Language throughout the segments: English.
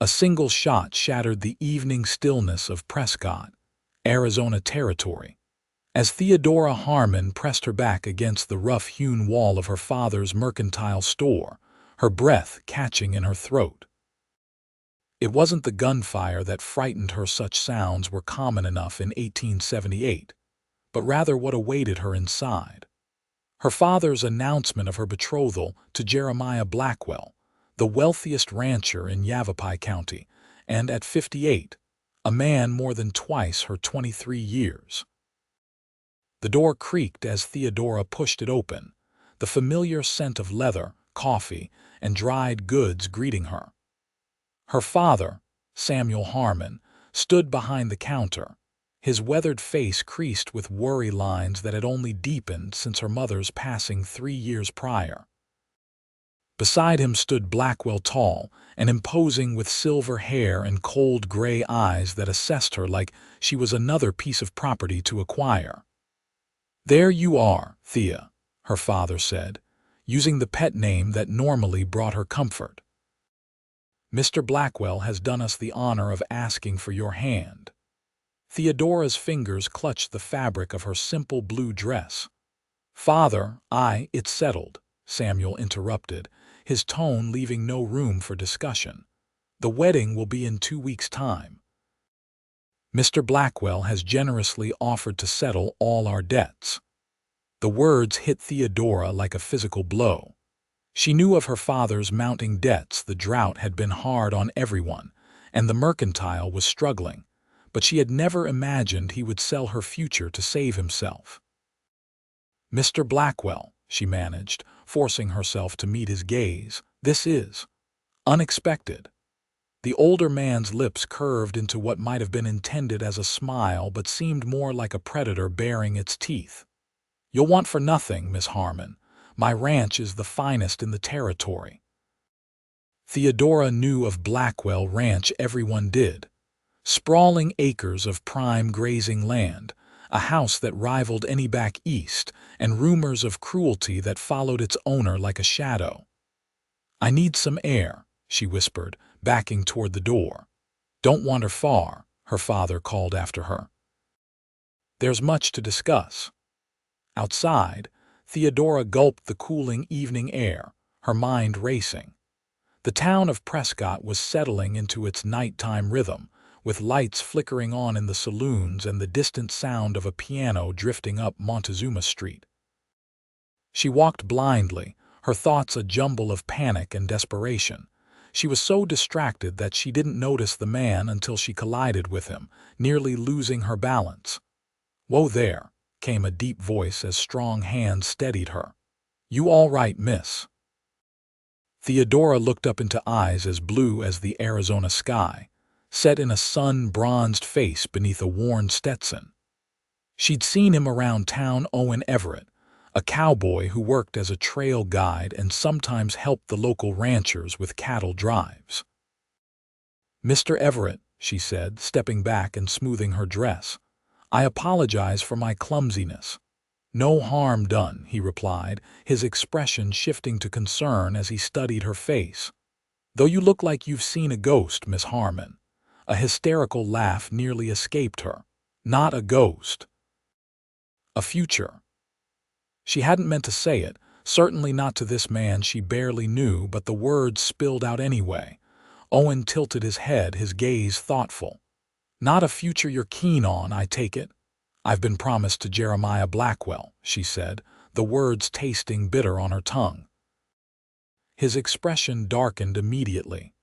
A single shot shattered the evening stillness of Prescott, Arizona territory, as Theodora Harmon pressed her back against the rough-hewn wall of her father's mercantile store, her breath catching in her throat. It wasn't the gunfire that frightened her. Such sounds were common enough in 1878, but rather what awaited her inside. Her father's announcement of her betrothal to Jeremiah Blackwell, the wealthiest rancher in Yavapai County, and at 58, a man more than twice her 23 years. The door creaked as Theodora pushed it open, the familiar scent of leather, coffee, and dried goods greeting her. Her father, Samuel Harmon, stood behind the counter, his weathered face creased with worry lines that had only deepened since her mother's passing 3 years prior. Beside him stood Blackwell, tall and imposing, with silver hair and cold gray eyes that assessed her like she was another piece of property to acquire. "There you are, Thea," her father said, using the pet name that normally brought her comfort. "Mr. Blackwell has done us the honor of asking for your hand." Theodora's fingers clutched the fabric of her simple blue dress. "Father, it's settled," Samuel interrupted, his tone leaving no room for discussion. "The wedding will be in 2 weeks' time. Mr. Blackwell has generously offered to settle all our debts." The words hit Theodora like a physical blow. She knew of her father's mounting debts. The drought had been hard on everyone, and the mercantile was struggling, but she had never imagined he would sell her future to save himself. "Mr. Blackwell," she managed, forcing herself to meet his gaze, "this is unexpected." The older man's lips curved into what might have been intended as a smile but seemed more like a predator baring its teeth. "You'll want for nothing, Miss Harmon. My ranch is the finest in the territory." Theodora knew of Blackwell Ranch. Everyone did. Sprawling acres of prime grazing land, a house that rivaled any back east, and rumors of cruelty that followed its owner like a shadow. "I need some air," she whispered, backing toward the door. "Don't wander far," her father called after her. "There's much to discuss." Outside, Theodora gulped the cooling evening air, her mind racing. The town of Prescott was settling into its nighttime rhythm, with lights flickering on in the saloons and the distant sound of a piano drifting up Montezuma Street. She walked blindly, her thoughts a jumble of panic and desperation. She was so distracted that she didn't notice the man until she collided with him, nearly losing her balance. "Whoa there," came a deep voice as strong hands steadied her. "You all right, miss?" Theodora looked up into eyes as blue as the Arizona sky, set in a sun-bronzed face beneath a worn Stetson. She'd seen him around town. Owen Everett, a cowboy who worked as a trail guide and sometimes helped the local ranchers with cattle drives. "Mr. Everett," she said, stepping back and smoothing her dress, "I apologize for my clumsiness." "No harm done," he replied, his expression shifting to concern as he studied her face. "Though you look like you've seen a ghost, Miss Harmon." A hysterical laugh nearly escaped her. "Not a ghost. A future." She hadn't meant to say it, certainly not to this man she barely knew, but the words spilled out anyway. Owen tilted his head, his gaze thoughtful. "Not a future you're keen on, I take it?" "I've been promised to Jeremiah Blackwell," she said, the words tasting bitter on her tongue. His expression darkened immediately.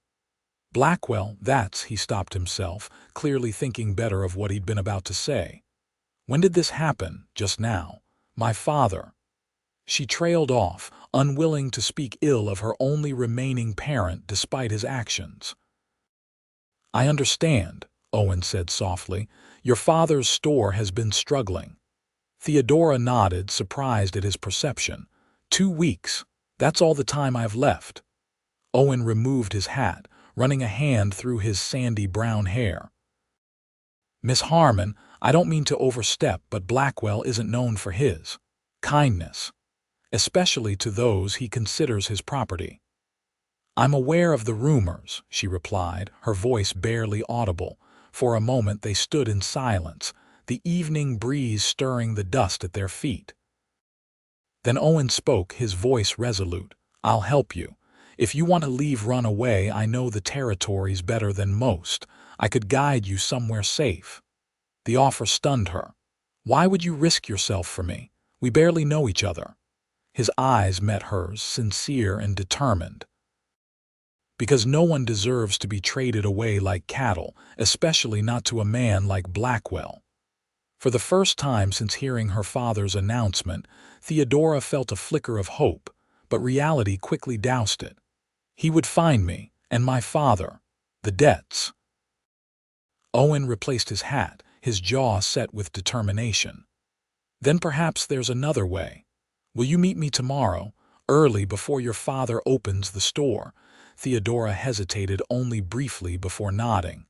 "Blackwell, that's—" he stopped himself, clearly thinking better of what he'd been about to say. "When did this happen? Just now?" "My father—" She trailed off, unwilling to speak ill of her only remaining parent despite his actions. "I understand," Owen said softly. "Your father's store has been struggling." Theodora nodded, surprised at his perception. 2 weeks. That's all the time I've left." Owen removed his hat, running a hand through his sandy brown hair. "Miss Harmon, I don't mean to overstep, but Blackwell isn't known for his kindness, especially to those he considers his property." I'm aware of the rumors, she replied, her voice barely audible. For a moment they stood in silence, the evening breeze stirring the dust at their feet. Then Owen spoke, his voice resolute. I'll help you. If you want to leave, run away. I know the territories better than most. I could guide you somewhere safe. The offer stunned her. Why would you risk yourself for me? We barely know each other. His eyes met hers, sincere and determined. Because no one deserves to be traded away like cattle, especially not to a man like Blackwell. For the first time since hearing her father's announcement, Theodora felt a flicker of hope, but reality quickly doused it. He would find me, and my father. The debts. Owen replaced his hat, his jaw set with determination. Then perhaps there's another way. Will you meet me tomorrow, early before your father opens the store? Theodora hesitated only briefly before nodding.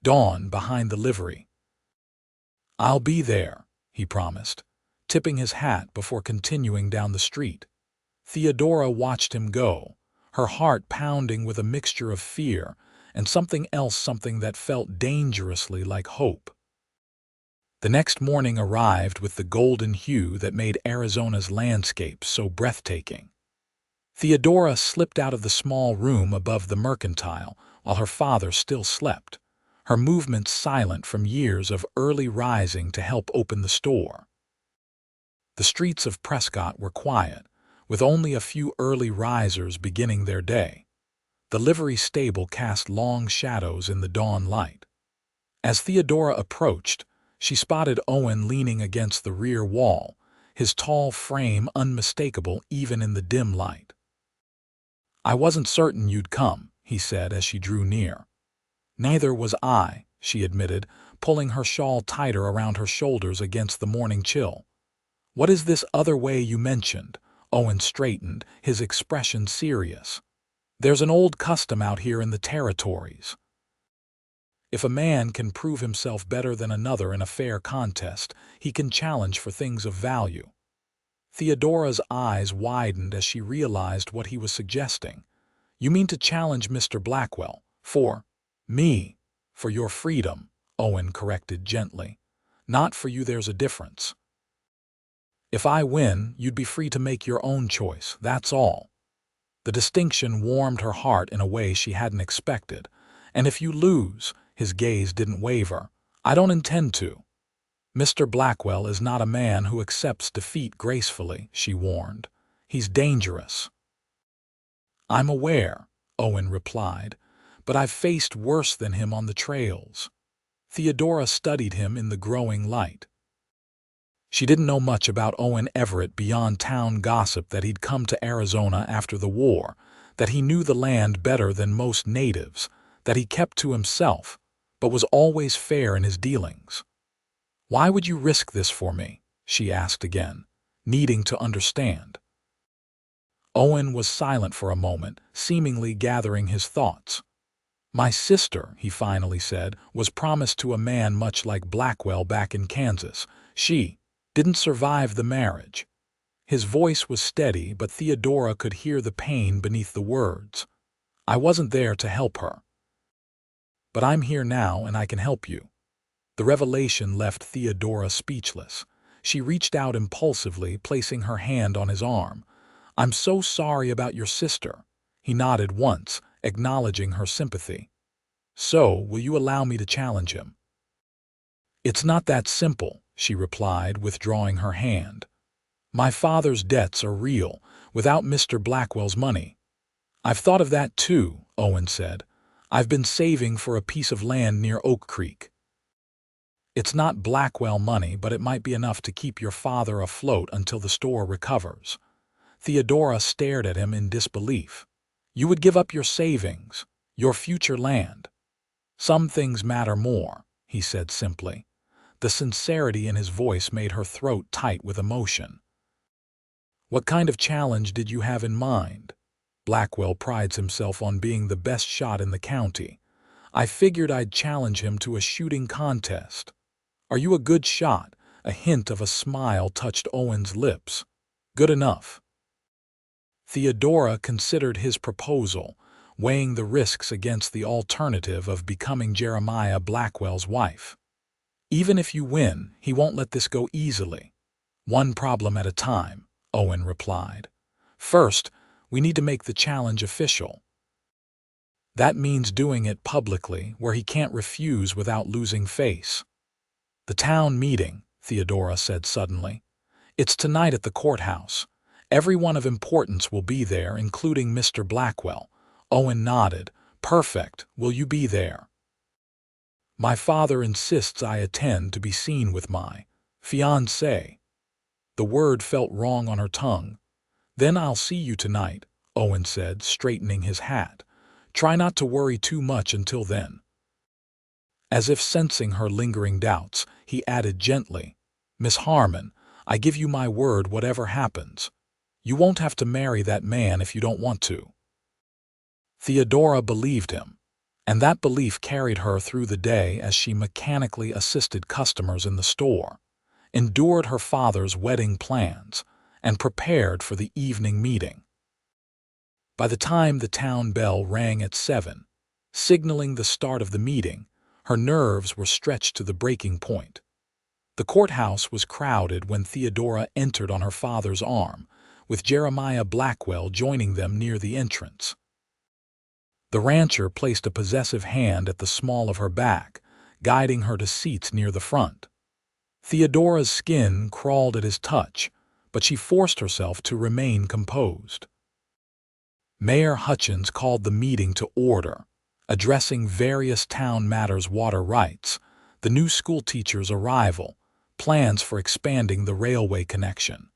Dawn behind the livery. I'll be there, he promised, tipping his hat before continuing down the street. Theodora watched him go, her heart pounding with a mixture of fear and something else, something that felt dangerously like hope. The next morning arrived with the golden hue that made Arizona's landscape so breathtaking. Theodora slipped out of the small room above the mercantile while her father still slept, her movements silent from years of early rising to help open the store. The streets of Prescott were quiet, with only a few early risers beginning their day. The livery stable cast long shadows in the dawn light. As Theodora approached, she spotted Owen leaning against the rear wall, his tall frame unmistakable even in the dim light. I wasn't certain you'd come, he said as she drew near. Neither was I, she admitted, pulling her shawl tighter around her shoulders against the morning chill. What is this other way you mentioned? Owen straightened, his expression serious. There's an old custom out here in the territories. If a man can prove himself better than another in a fair contest, he can challenge for things of value. Theodora's eyes widened as she realized what he was suggesting. You mean to challenge Mr. Blackwell? For me. For your freedom, Owen corrected gently. Not for you, there's a difference. If I win, you'd be free to make your own choice, that's all. The distinction warmed her heart in a way she hadn't expected. And if you lose, his gaze didn't waver. I don't intend to. Mr. Blackwell is not a man who accepts defeat gracefully, she warned. He's dangerous. I'm aware, Owen replied, but I've faced worse than him on the trails. Theodora studied him in the growing light. She didn't know much about Owen Everett beyond town gossip that he'd come to Arizona after the war, that he knew the land better than most natives, that he kept to himself, but was always fair in his dealings. Why would you risk this for me? She asked again, needing to understand. Owen was silent for a moment, seemingly gathering his thoughts. My sister, he finally said, was promised to a man much like Blackwell back in Kansas. She didn't survive the marriage. His voice was steady, but Theodora could hear the pain beneath the words. I wasn't there to help her. But I'm here now and I can help you. The revelation left Theodora speechless. She reached out impulsively, placing her hand on his arm. I'm so sorry about your sister. He nodded once, acknowledging her sympathy. So, will you allow me to challenge him? It's not that simple, she replied, withdrawing her hand. My father's debts are real, without Mr. Blackwell's money. I've thought of that too, Owen said. I've been saving for a piece of land near Oak Creek. It's not Blackwell money, but it might be enough to keep your father afloat until the store recovers. Theodora stared at him in disbelief. You would give up your savings, your future land. Some things matter more, he said simply. The sincerity in his voice made her throat tight with emotion. What kind of challenge did you have in mind? Blackwell prides himself on being the best shot in the county. I figured I'd challenge him to a shooting contest. Are you a good shot? A hint of a smile touched Owen's lips. Good enough. Theodora considered his proposal, weighing the risks against the alternative of becoming Jeremiah Blackwell's wife. "Even if you win, he won't let this go easily." "One problem at a time," Owen replied. "First, we need to make the challenge official. That means doing it publicly, where he can't refuse without losing face." "The town meeting," Theodora said suddenly. "It's tonight at the courthouse. Everyone of importance will be there, including Mr. Blackwell." Owen nodded. "Perfect. Will you be there?" "My father insists I attend to be seen with my fiancée." The word felt wrong on her tongue. "Then I'll see you tonight," Owen said, straightening his hat. "Try not to worry too much until then." As if sensing her lingering doubts, he added gently, "Miss Harmon, I give you my word whatever happens. You won't have to marry that man if you don't want to." Theodora believed him, and that belief carried her through the day as she mechanically assisted customers in the store, endured her father's wedding plans, and prepared for the evening meeting. By the time the town bell rang at 7, signaling the start of the meeting, her nerves were stretched to the breaking point. The courthouse was crowded when Theodora entered on her father's arm, with Jeremiah Blackwell joining them near the entrance. The rancher placed a possessive hand at the small of her back, guiding her to seats near the front. Theodora's skin crawled at his touch, but she forced herself to remain composed. Mayor Hutchins called the meeting to order, addressing various town matters: water rights, the new school teacher's arrival, plans for expanding the railway connection.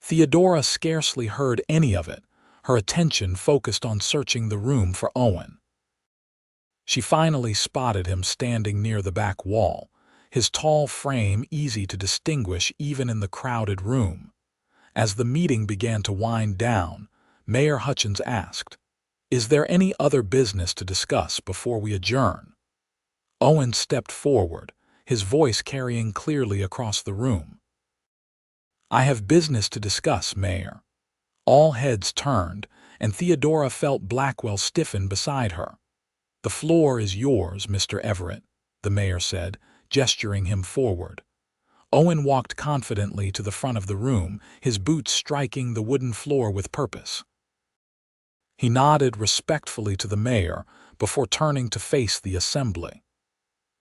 Theodora scarcely heard any of it, her attention focused on searching the room for Owen. She finally spotted him standing near the back wall, his tall frame easy to distinguish even in the crowded room. As the meeting began to wind down, Mayor Hutchins asked, "Is there any other business to discuss before we adjourn?" Owen stepped forward, his voice carrying clearly across the room. "I have business to discuss, Mayor." All heads turned, and Theodora felt Blackwell stiffen beside her. "The floor is yours, Mr. Everett," the mayor said, gesturing him forward. Owen walked confidently to the front of the room, his boots striking the wooden floor with purpose. He nodded respectfully to the mayor before turning to face the assembly.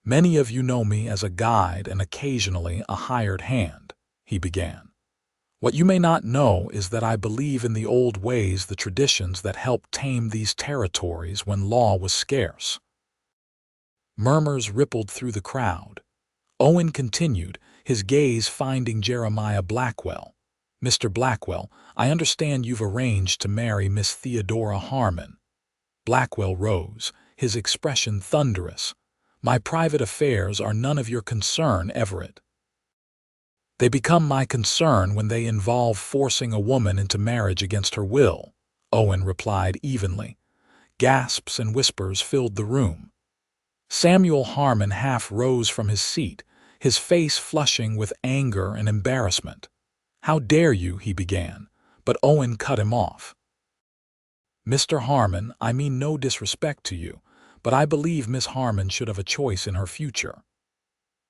"Many of you know me as a guide and occasionally a hired hand," he began. "What you may not know is that I believe in the old ways, the traditions that helped tame these territories when law was scarce." Murmurs rippled through the crowd. Owen continued, his gaze finding Jeremiah Blackwell. "Mr. Blackwell, I understand you've arranged to marry Miss Theodora Harmon." Blackwell rose, his expression thunderous. "My private affairs are none of your concern, Everett." "They become my concern when they involve forcing a woman into marriage against her will," Owen replied evenly. Gasps and whispers filled the room. Samuel Harmon half rose from his seat, his face flushing with anger and embarrassment. "How dare you?" he began, but Owen cut him off. "Mr. Harmon, I mean no disrespect to you, but I believe Miss Harmon should have a choice in her future."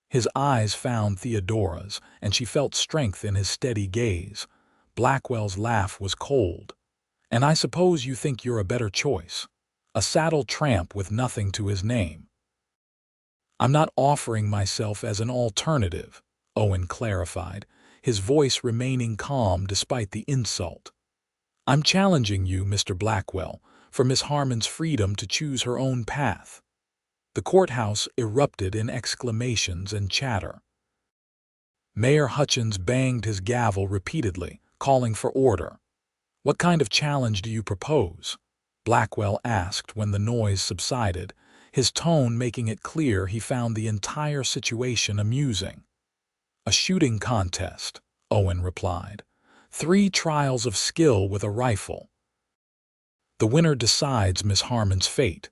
His eyes found Theodora's, and she felt strength in his steady gaze. Blackwell's laugh was cold. "And I suppose you think you're a better choice? A saddle tramp with nothing to his name." "I'm not offering myself as an alternative," Owen clarified, his voice remaining calm despite the insult. "I'm challenging you, Mr. Blackwell, for Miss Harmon's freedom to choose her own path." The courthouse erupted in exclamations and chatter. Mayor Hutchins banged his gavel repeatedly, calling for order. "What kind of challenge do you propose?" Blackwell asked when the noise subsided, his tone making it clear he found the entire situation amusing. "A shooting contest," Owen replied. 3 trials of skill with a rifle. The winner decides Miss Harmon's fate."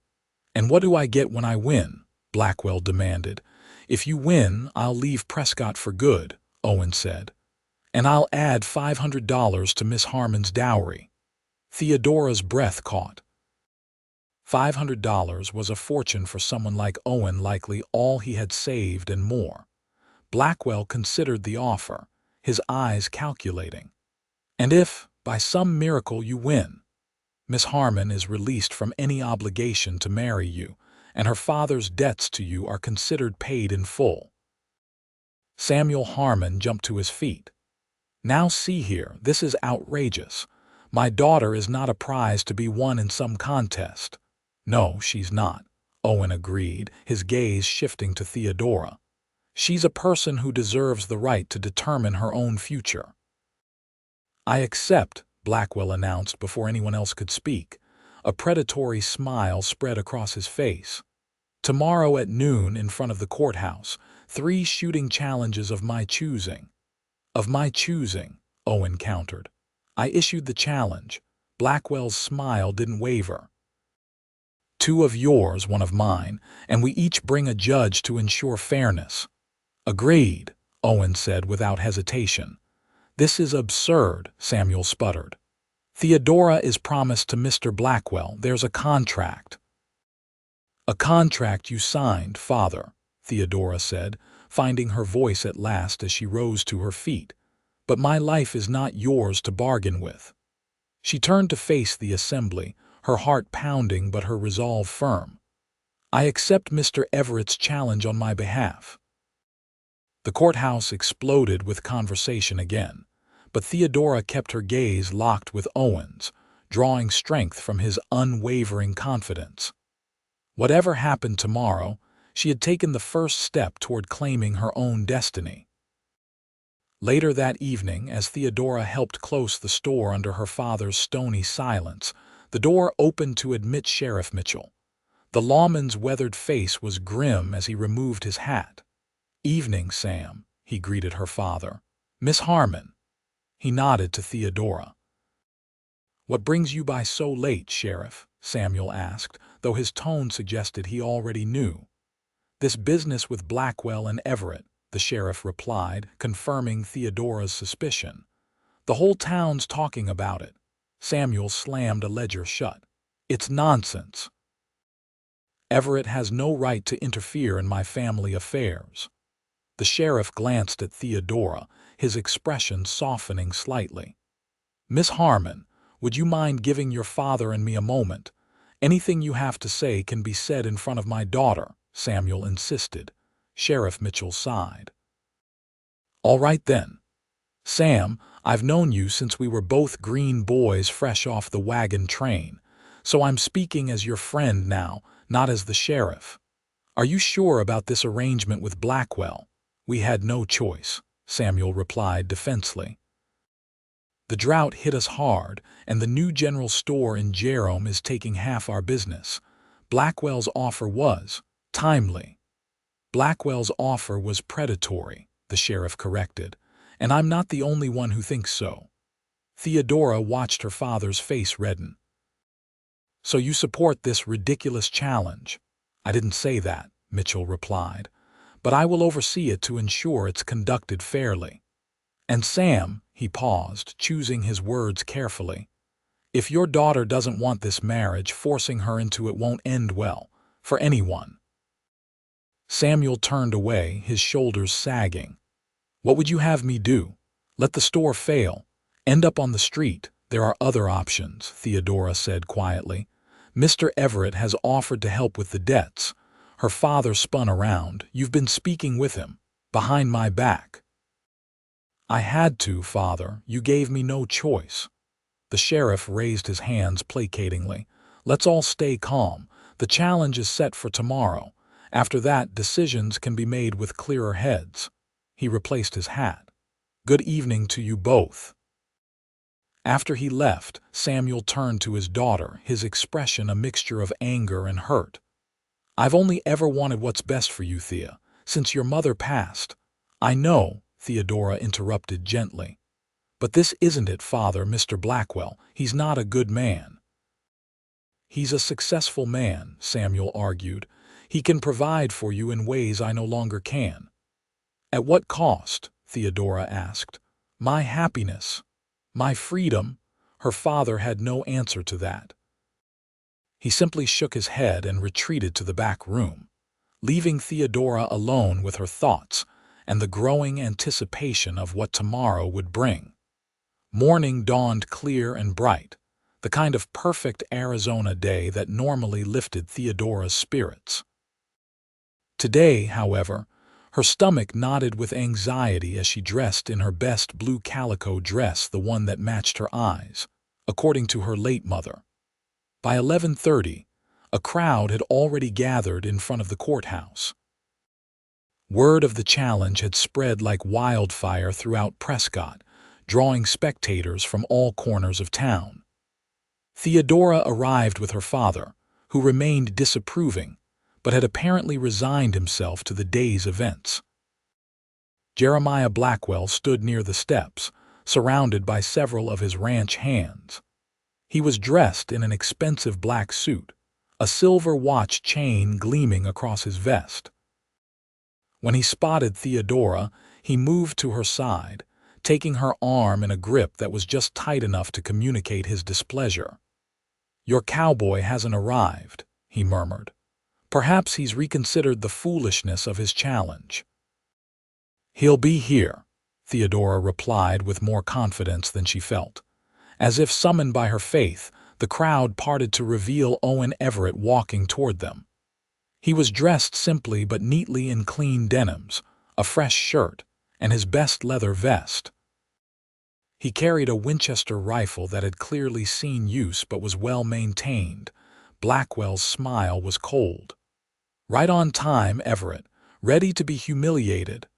"And what do I get when I win?" Blackwell demanded. "If you win, I'll leave Prescott for good," Owen said. "And I'll add $500 to Miss Harmon's dowry." Theodora's breath caught. $500 was a fortune for someone like Owen, likely all he had saved and more. Blackwell considered the offer, his eyes calculating. And if, by some miracle, you win, Miss Harmon is released from any obligation to marry you, and her father's debts to you are considered paid in full. Samuel Harmon jumped to his feet. Now see here, this is outrageous. My daughter is not a prize to be won in some contest. No, she's not, Owen agreed, his gaze shifting to Theodora. She's a person who deserves the right to determine her own future. I accept, Blackwell announced before anyone else could speak. A predatory smile spread across his face. Tomorrow at noon in front of the courthouse, 3 shooting challenges of my choosing. Of my choosing, Owen countered. I issued the challenge. Blackwell's smile didn't waver. 2 of yours, 1 of mine, and we each bring a judge to ensure fairness. Agreed, Owen said without hesitation. This is absurd, Samuel sputtered. Theodora is promised to Mr. Blackwell. There's a contract. A contract you signed, Father, Theodora said, finding her voice at last as she rose to her feet. But my life is not yours to bargain with. She turned to face the assembly, her heart pounding but her resolve firm. I accept Mr. Everett's challenge on my behalf. The courthouse exploded with conversation again, but Theodora kept her gaze locked with Owen's, drawing strength from his unwavering confidence. Whatever happened tomorrow, she had taken the first step toward claiming her own destiny. Later that evening, as Theodora helped close the store under her father's stony silence, the door opened to admit Sheriff Mitchell. The lawman's weathered face was grim as he removed his hat. Evening, Sam, he greeted her father. Miss Harmon. He nodded to Theodora. What brings you by so late, Sheriff? Samuel asked, though his tone suggested he already knew. This business with Blackwell and Everett, the sheriff replied, confirming Theodora's suspicion. The whole town's talking about it. Samuel slammed a ledger shut. It's nonsense. Everett has no right to interfere in my family affairs. The sheriff glanced at Theodora, his expression softening slightly. Miss Harmon, would you mind giving your father and me a moment? Anything you have to say can be said in front of my daughter, Samuel insisted. Sheriff Mitchell sighed. All right then. Sam, I've known you since we were both green boys fresh off the wagon train, so I'm speaking as your friend now, not as the sheriff. Are you sure about this arrangement with Blackwell? We had no choice, Samuel replied defensively. The drought hit us hard, and the new general store in Jerome is taking half our business. Blackwell's offer was timely. Blackwell's offer was predatory, the sheriff corrected, and I'm not the only one who thinks so. Theodora watched her father's face redden. So you support this ridiculous challenge? I didn't say that, Mitchell replied, but I will oversee it to ensure it's conducted fairly. And Sam, he paused, choosing his words carefully, if your daughter doesn't want this marriage, forcing her into it won't end well, for anyone. Samuel turned away, his shoulders sagging. What would you have me do? Let the store fail? End up on the street? There are other options, Theodora said quietly. Mr. Everett has offered to help with the debts. Her father spun around. You've been speaking with him, behind my back. I had to, Father. You gave me no choice. The sheriff raised his hands placatingly. Let's all stay calm. The challenge is set for tomorrow. After that, decisions can be made with clearer heads. He replaced his hat. Good evening to you both. After he left, Samuel turned to his daughter, his expression a mixture of anger and hurt. I've only ever wanted what's best for you, Thea, since your mother passed. I know, Theodora interrupted gently. But this isn't it, Father. Mr. Blackwell, he's not a good man. He's a successful man, Samuel argued. He can provide for you in ways I no longer can. At what cost? Theodora asked. My happiness. My freedom. Her father had no answer to that. He simply shook his head and retreated to the back room, leaving Theodora alone with her thoughts and the growing anticipation of what tomorrow would bring. Morning dawned clear and bright, the kind of perfect Arizona day that normally lifted Theodora's spirits. Today, however, her stomach knotted with anxiety as she dressed in her best blue calico dress, the one that matched her eyes, according to her late mother. By 11:30, a crowd had already gathered in front of the courthouse. Word of the challenge had spread like wildfire throughout Prescott, drawing spectators from all corners of town. Theodora arrived with her father, who remained disapproving, but had apparently resigned himself to the day's events. Jeremiah Blackwell stood near the steps, surrounded by several of his ranch hands. He was dressed in an expensive black suit, a silver watch chain gleaming across his vest. When he spotted Theodora, he moved to her side, taking her arm in a grip that was just tight enough to communicate his displeasure. "Your cowboy hasn't arrived," he murmured. "Perhaps he's reconsidered the foolishness of his challenge." "He'll be here," Theodora replied with more confidence than she felt. As if summoned by her faith, the crowd parted to reveal Owen Everett walking toward them. He was dressed simply but neatly in clean denims, a fresh shirt, and his best leather vest. He carried a Winchester rifle that had clearly seen use but was well maintained. Blackwell's smile was cold. "Right on time, Everett, ready to be humiliated."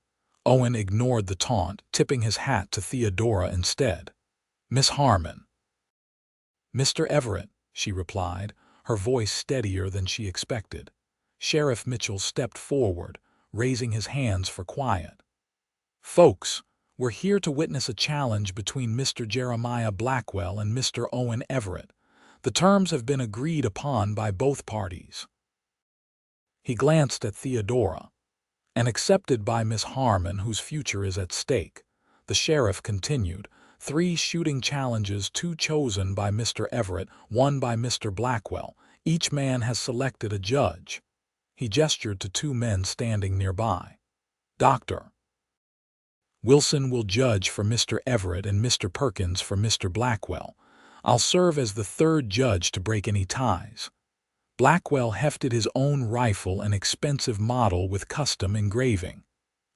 Owen ignored the taunt, tipping his hat to Theodora instead. "Miss Harmon." "Mr. Everett," she replied, her voice steadier than she expected. Sheriff Mitchell stepped forward, raising his hands for quiet. "Folks, we're here to witness a challenge between Mr. Jeremiah Blackwell and Mr. Owen Everett. The terms have been agreed upon by both parties." He glanced at Theodora. "And accepted by Miss Harmon, whose future is at stake." The sheriff continued. "3 shooting challenges, 2 chosen by Mr. Everett, 1 by Mr. Blackwell. Each man has selected a judge." He gestured to 2 men standing nearby. "Dr. Wilson will judge for Mr. Everett and Mr. Perkins for Mr. Blackwell. I'll serve as the 3rd judge to break any ties." Blackwell hefted his own rifle, an expensive model with custom engraving.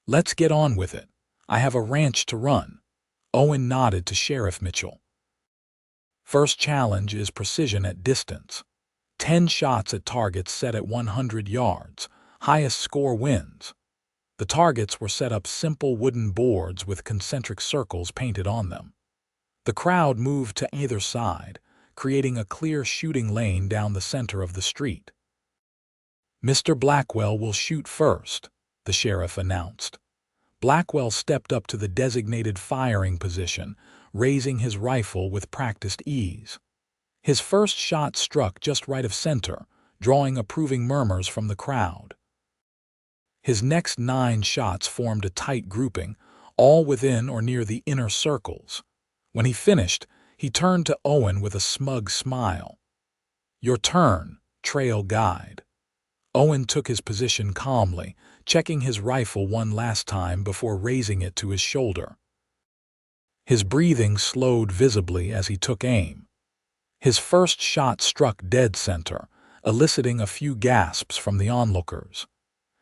"Let's get on with it. I have a ranch to run." Owen nodded to Sheriff Mitchell. "First challenge is precision at distance. 10 shots at targets set at 100 yards. Highest score wins." The targets were set up simple wooden boards with concentric circles painted on them. The crowd moved to either side, creating a clear shooting lane down the center of the street. "Mr. Blackwell will shoot first," the sheriff announced. Blackwell stepped up to the designated firing position, raising his rifle with practiced ease. His first shot struck just right of center, drawing approving murmurs from the crowd. His next 9 shots formed a tight grouping, all within or near the inner circles. When he finished, he turned to Owen with a smug smile. "Your turn, trail guide." Owen took his position calmly, checking his rifle one last time before raising it to his shoulder. His breathing slowed visibly as he took aim. His first shot struck dead center, eliciting a few gasps from the onlookers.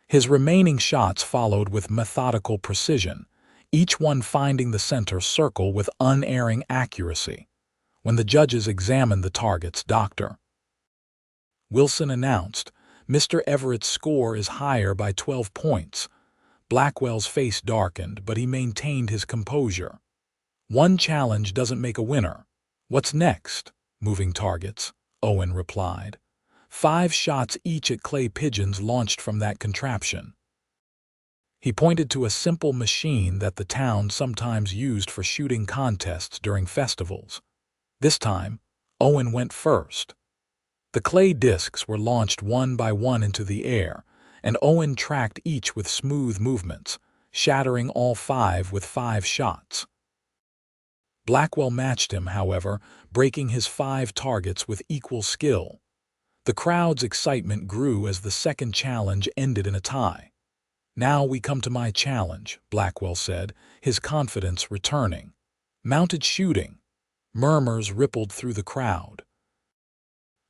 His remaining shots followed with methodical precision, each one finding the center circle with unerring accuracy. When the judges examined the targets, Dr. Wilson announced, "Mr. Everett's score is higher by 12 points." Blackwell's face darkened, but he maintained his composure. "One challenge doesn't make a winner. What's next?" "Moving targets," Owen replied. 5 shots each at clay pigeons launched from that contraption. He pointed to a simple machine that the town sometimes used for shooting contests during festivals. This time, Owen went first. The clay discs were launched one by one into the air, and Owen tracked each with smooth movements, shattering all 5 with 5 shots. Blackwell matched him, however, breaking his 5 targets with equal skill. The crowd's excitement grew as the second challenge ended in a tie. "Now we come to my challenge," Blackwell said, his confidence returning. "Mounted shooting." Murmurs rippled through the crowd.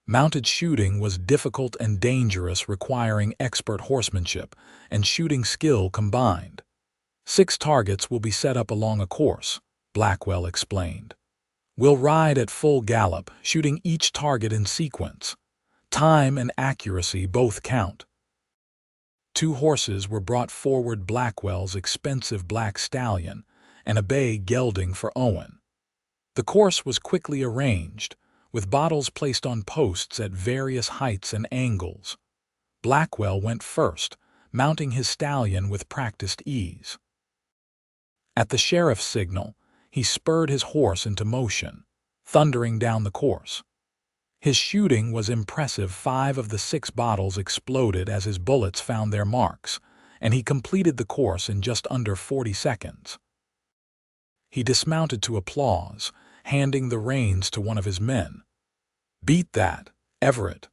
Mounted shooting was difficult and dangerous, requiring expert horsemanship and shooting skill combined. 6 targets will be set up along a course, Blackwell explained. "We'll ride at full gallop, shooting each target in sequence. Time and accuracy both count." 2 horses were brought forward, Blackwell's expensive black stallion and a bay gelding for Owen. The course was quickly arranged, with bottles placed on posts at various heights and angles. Blackwell went first, mounting his stallion with practiced ease. At the sheriff's signal, he spurred his horse into motion, thundering down the course. His shooting was impressive. 5 of the 6 bottles exploded as his bullets found their marks, and he completed the course in just under 40 seconds. He dismounted to applause, handing the reins to one of his men. "Beat that, Everett."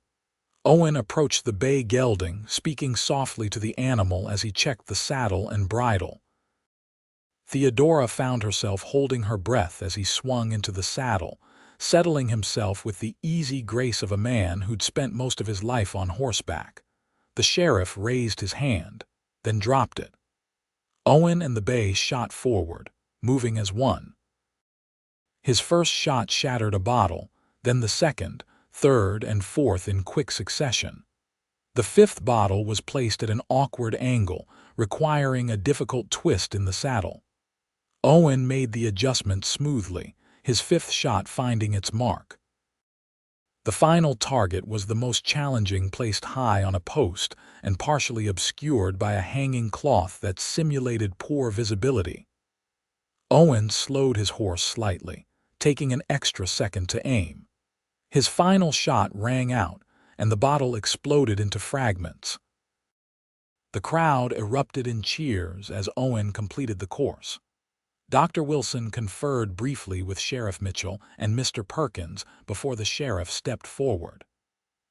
Owen approached the bay gelding, speaking softly to the animal as he checked the saddle and bridle. Theodora found herself holding her breath as he swung into the saddle, settling himself with the easy grace of a man who'd spent most of his life on horseback. The sheriff raised his hand, then dropped it. Owen and the bay shot forward, moving as one. His first shot shattered a bottle, then the second, third, and fourth in quick succession. The 5th bottle was placed at an awkward angle, requiring a difficult twist in the saddle. Owen made the adjustment smoothly, his 5th shot finding its mark. The final target was the most challenging, placed high on a post and partially obscured by a hanging cloth that simulated poor visibility. Owen slowed his horse slightly, taking an extra second to aim. His final shot rang out, and the bottle exploded into fragments. The crowd erupted in cheers as Owen completed the course. Dr. Wilson conferred briefly with Sheriff Mitchell and Mr. Perkins before the sheriff stepped forward.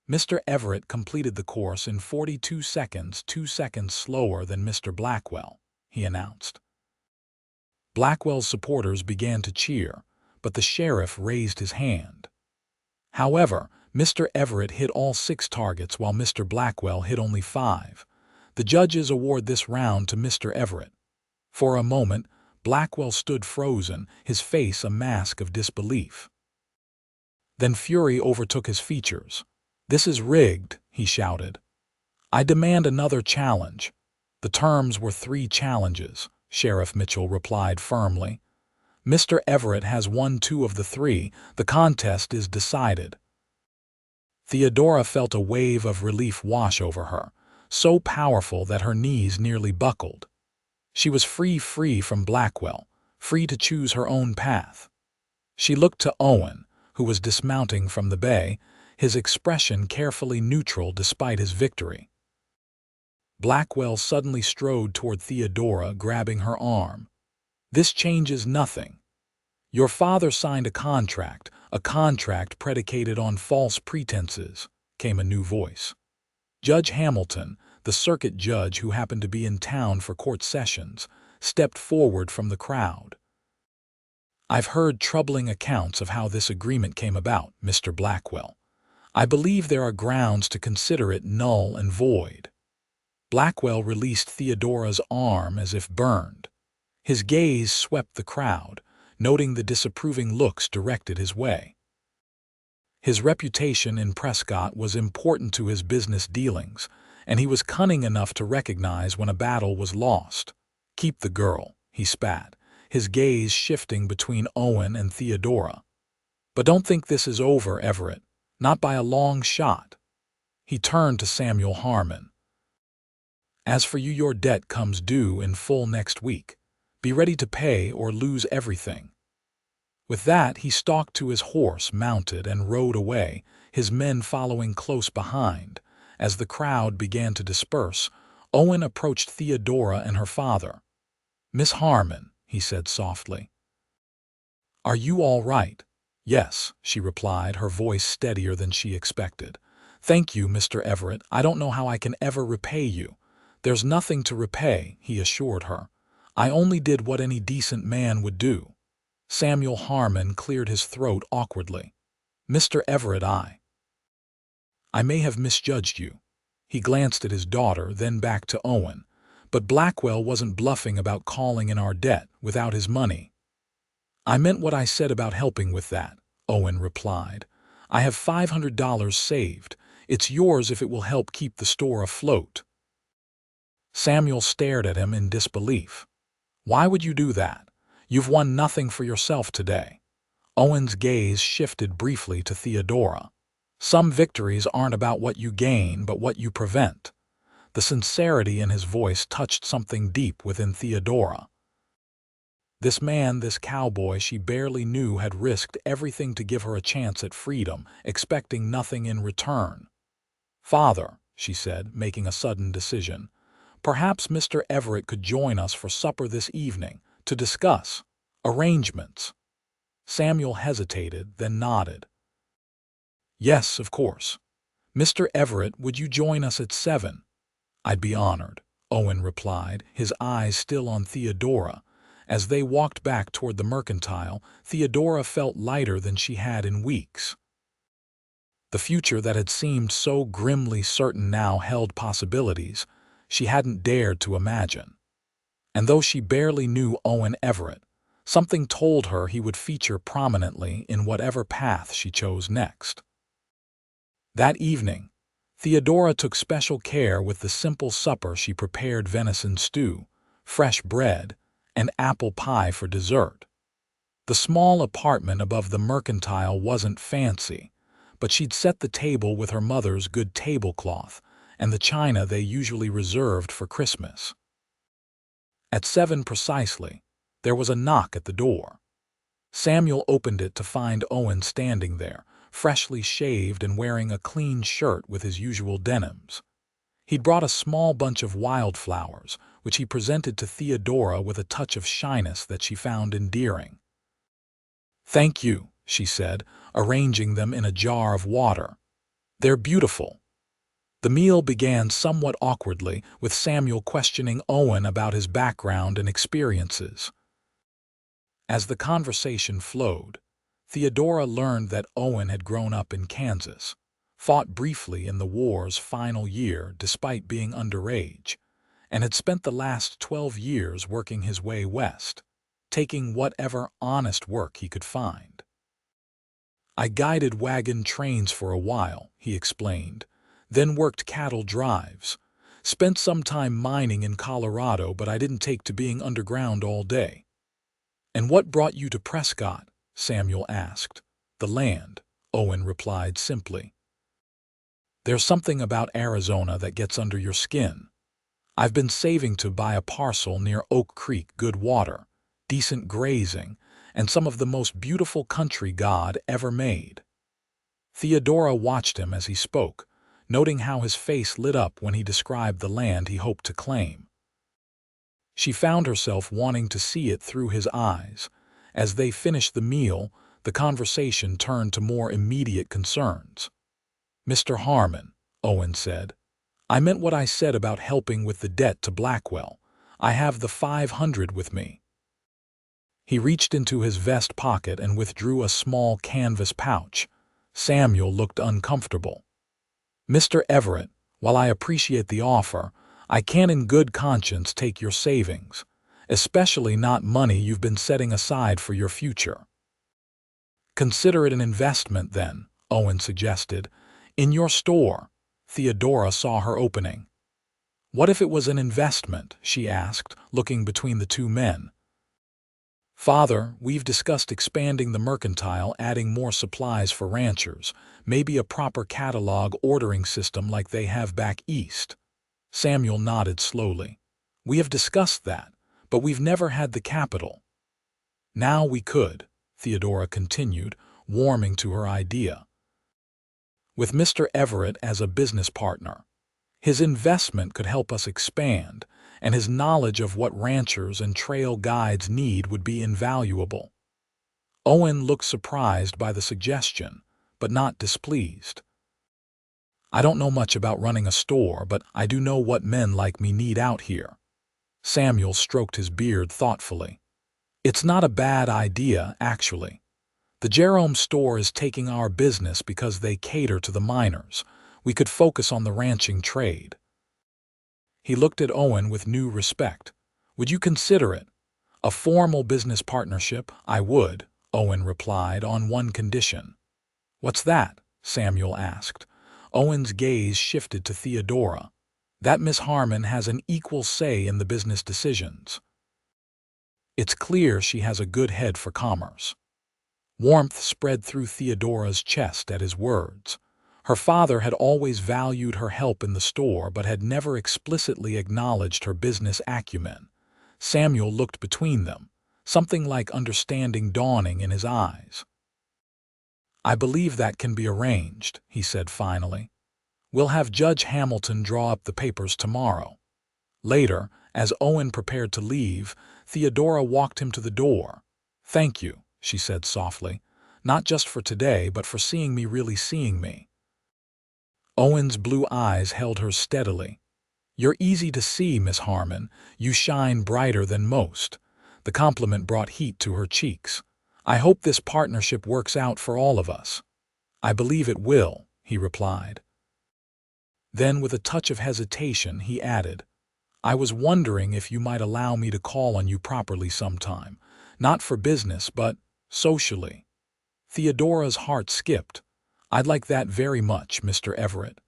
"Mr. Everett completed the course in 42 seconds, 2 seconds slower than Mr. Blackwell," he announced. Blackwell's supporters began to cheer, but the sheriff raised his hand. However, Mr. Everett hit all 6 targets while Mr. Blackwell hit only 5. The judges award this round to Mr. Everett. For a moment, Blackwell stood frozen, his face a mask of disbelief. Then fury overtook his features. "This is rigged," he shouted. "I demand another challenge." "The terms were 3 challenges," Sheriff Mitchell replied firmly. "Mr. Everett has won 2 of the 3. The contest is decided." Theodora felt a wave of relief wash over her, so powerful that her knees nearly buckled. She was free from Blackwell, free to choose her own path. She looked to Owen, who was dismounting from the bay, his expression carefully neutral despite his victory. Blackwell suddenly strode toward Theodora, grabbing her arm. "This changes nothing. Your father signed a contract predicated on false pretenses," came a new voice. Judge Hamilton, the circuit judge who happened to be in town for court sessions, stepped forward from the crowd. "I've heard troubling accounts of how this agreement came about, Mr. Blackwell. I believe there are grounds to consider it null and void." Blackwell released Theodora's arm as if burned. His gaze swept the crowd, noting the disapproving looks directed his way. His reputation in Prescott was important to his business dealings, and he was cunning enough to recognize when a battle was lost. "Keep the girl," he spat, his gaze shifting between Owen and Theodora. "But don't think this is over, Everett. Not by a long shot." He turned to Samuel Harmon. "As for you, your debt comes due in full next week. Be ready to pay or lose everything." With that, he stalked to his horse, mounted, and rode away, his men following close behind. As the crowd began to disperse, Owen approached Theodora and her father. "Miss Harmon," he said softly. "Are you all right?" "Yes," she replied, her voice steadier than she expected. "Thank you, Mr. Everett. I don't know how I can ever repay you." "There's nothing to repay," he assured her. "I only did what any decent man would do." Samuel Harmon cleared his throat awkwardly. "Mr. Everett, I may have misjudged you." He glanced at his daughter, then back to Owen. "But Blackwell wasn't bluffing about calling in our debt without his money." "I meant what I said about helping with that," Owen replied. "I have $500 saved. It's yours if it will help keep the store afloat." Samuel stared at him in disbelief. "Why would you do that? You've won nothing for yourself today." Owen's gaze shifted briefly to Theodora. "Some victories aren't about what you gain, but what you prevent." The sincerity in his voice touched something deep within Theodora. This man, this cowboy she barely knew, had risked everything to give her a chance at freedom, expecting nothing in return. "Father," she said, making a sudden decision, "perhaps Mr. Everett could join us for supper this evening to discuss arrangements." Samuel hesitated, then nodded. "Yes, of course. Mr. Everett, would you join us at 7? "I'd be honored," Owen replied, his eyes still on Theodora. As they walked back toward the mercantile, Theodora felt lighter than she had in weeks. The future that had seemed so grimly certain now held possibilities she hadn't dared to imagine. And though she barely knew Owen Everett, something told her he would feature prominently in whatever path she chose next. That evening, Theodora took special care with the simple supper she prepared: venison stew, fresh bread, and apple pie for dessert. The small apartment above the mercantile wasn't fancy, but she'd set the table with her mother's good tablecloth and the china they usually reserved for Christmas. At 7 precisely, there was a knock at the door. Samuel opened it to find Owen standing there, freshly shaved and wearing a clean shirt with his usual denims. He'd brought a small bunch of wildflowers, which he presented to Theodora with a touch of shyness that she found endearing. "Thank you," she said, arranging them in a jar of water. "They're beautiful." The meal began somewhat awkwardly, with Samuel questioning Owen about his background and experiences. As the conversation flowed, Theodora learned that Owen had grown up in Kansas, fought briefly in the war's final year despite being underage, and had spent the last 12 years working his way west, taking whatever honest work he could find. "I guided wagon trains for a while," he explained, "then worked cattle drives. Spent some time mining in Colorado, but I didn't take to being underground all day." "And what brought you to Prescott?" Samuel asked. "The land," Owen replied simply. "There's something about Arizona that gets under your skin. I've been saving to buy a parcel near Oak Creek, good water, decent grazing, and some of the most beautiful country God ever made." Theodora watched him as he spoke, noting how his face lit up when he described the land he hoped to claim. She found herself wanting to see it through his eyes. As they finished the meal, the conversation turned to more immediate concerns. "Mr. Harmon," Owen said, "I meant what I said about helping with the debt to Blackwell. I have the 500 with me." He reached into his vest pocket and withdrew a small canvas pouch. Samuel looked uncomfortable. "Mr. Everett, while I appreciate the offer, I can't in good conscience take your savings, especially not money you've been setting aside for your future." "Consider it an investment, then," Owen suggested. "In your store." Theodora saw her opening. "What if it was an investment?" she asked, looking between the two men. "Father, we've discussed expanding the mercantile, adding more supplies for ranchers, maybe a proper catalog ordering system like they have back east." Samuel nodded slowly. "We have discussed that, but we've never had the capital." "Now we could," Theodora continued, warming to her idea. "With Mr. Everett as a business partner. His investment could help us expand, and his knowledge of what ranchers and trail guides need would be invaluable." Owen looked surprised by the suggestion, but not displeased. I don't know much about running a store, but I do know what men like me need out here." Samuel stroked his beard thoughtfully. "It's not a bad idea, actually. The Jerome store is taking our business because they cater to the miners. We could focus on the ranching trade." He looked at Owen with new respect. "Would you consider it a formal business partnership?" "I would," Owen replied, "on one condition." "What's that?" Samuel asked. Owen's gaze shifted to Theodora. "That Miss Harmon has an equal say in the business decisions. It's clear she has a good head for commerce." Warmth spread through Theodora's chest at his words. Her father had always valued her help in the store but had never explicitly acknowledged her business acumen. Samuel looked between them, something like understanding dawning in his eyes. "I believe that can be arranged," he said finally. "We'll have Judge Hamilton draw up the papers tomorrow." Later, as Owen prepared to leave, Theodora walked him to the door. "Thank you," she said softly, "not just for today, but for seeing me. Owen's blue eyes held her steadily. "You're easy to see, Miss Harmon. You shine brighter than most." The compliment brought heat to her cheeks. "I hope this partnership works out for all of us." "I believe it will," he replied. Then, with a touch of hesitation, he added, "I was wondering if you might allow me to call on you properly sometime. Not for business, but socially." Theodora's heart skipped. "I'd like that very much, Mr. Everett."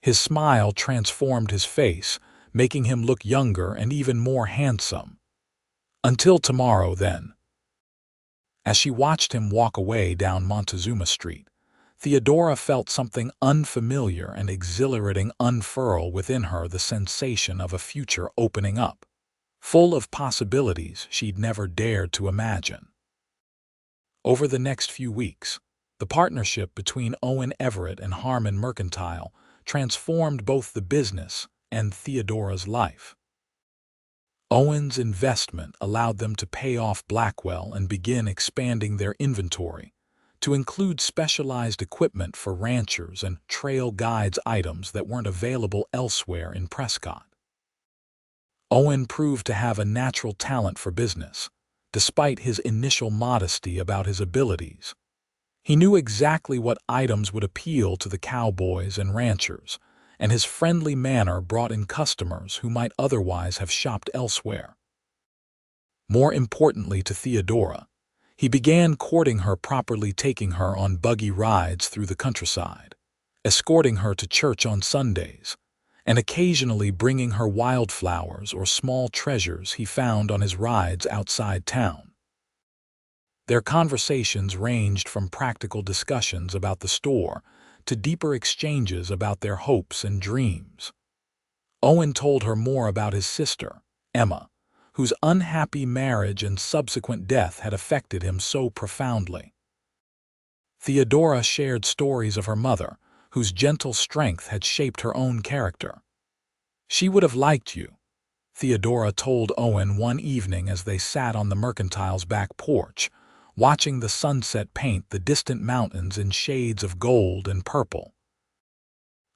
His smile transformed his face, making him look younger and even more handsome. "Until tomorrow, then." As she watched him walk away down Montezuma Street, Theodora felt something unfamiliar and exhilarating unfurl within her, the sensation of a future opening up, full of possibilities she'd never dared to imagine. Over the next few weeks, the partnership between Owen Everett and Harmon Mercantile transformed both the business and Theodora's life. Owen's investment allowed them to pay off Blackwell and begin expanding their inventory to include specialized equipment for ranchers and trail guides, items that weren't available elsewhere in Prescott. Owen proved to have a natural talent for business, despite his initial modesty about his abilities. He knew exactly what items would appeal to the cowboys and ranchers, and his friendly manner brought in customers who might otherwise have shopped elsewhere. More importantly to Theodora, he began courting her properly, taking her on buggy rides through the countryside, escorting her to church on Sundays, and occasionally bringing her wildflowers or small treasures he found on his rides outside town. Their conversations ranged from practical discussions about the store to deeper exchanges about their hopes and dreams. Owen told her more about his sister, Emma, whose unhappy marriage and subsequent death had affected him so profoundly. Theodora shared stories of her mother, whose gentle strength had shaped her own character. "She would have liked you," Theodora told Owen one evening as they sat on the Mercantile's back porch, watching the sunset paint the distant mountains in shades of gold and purple.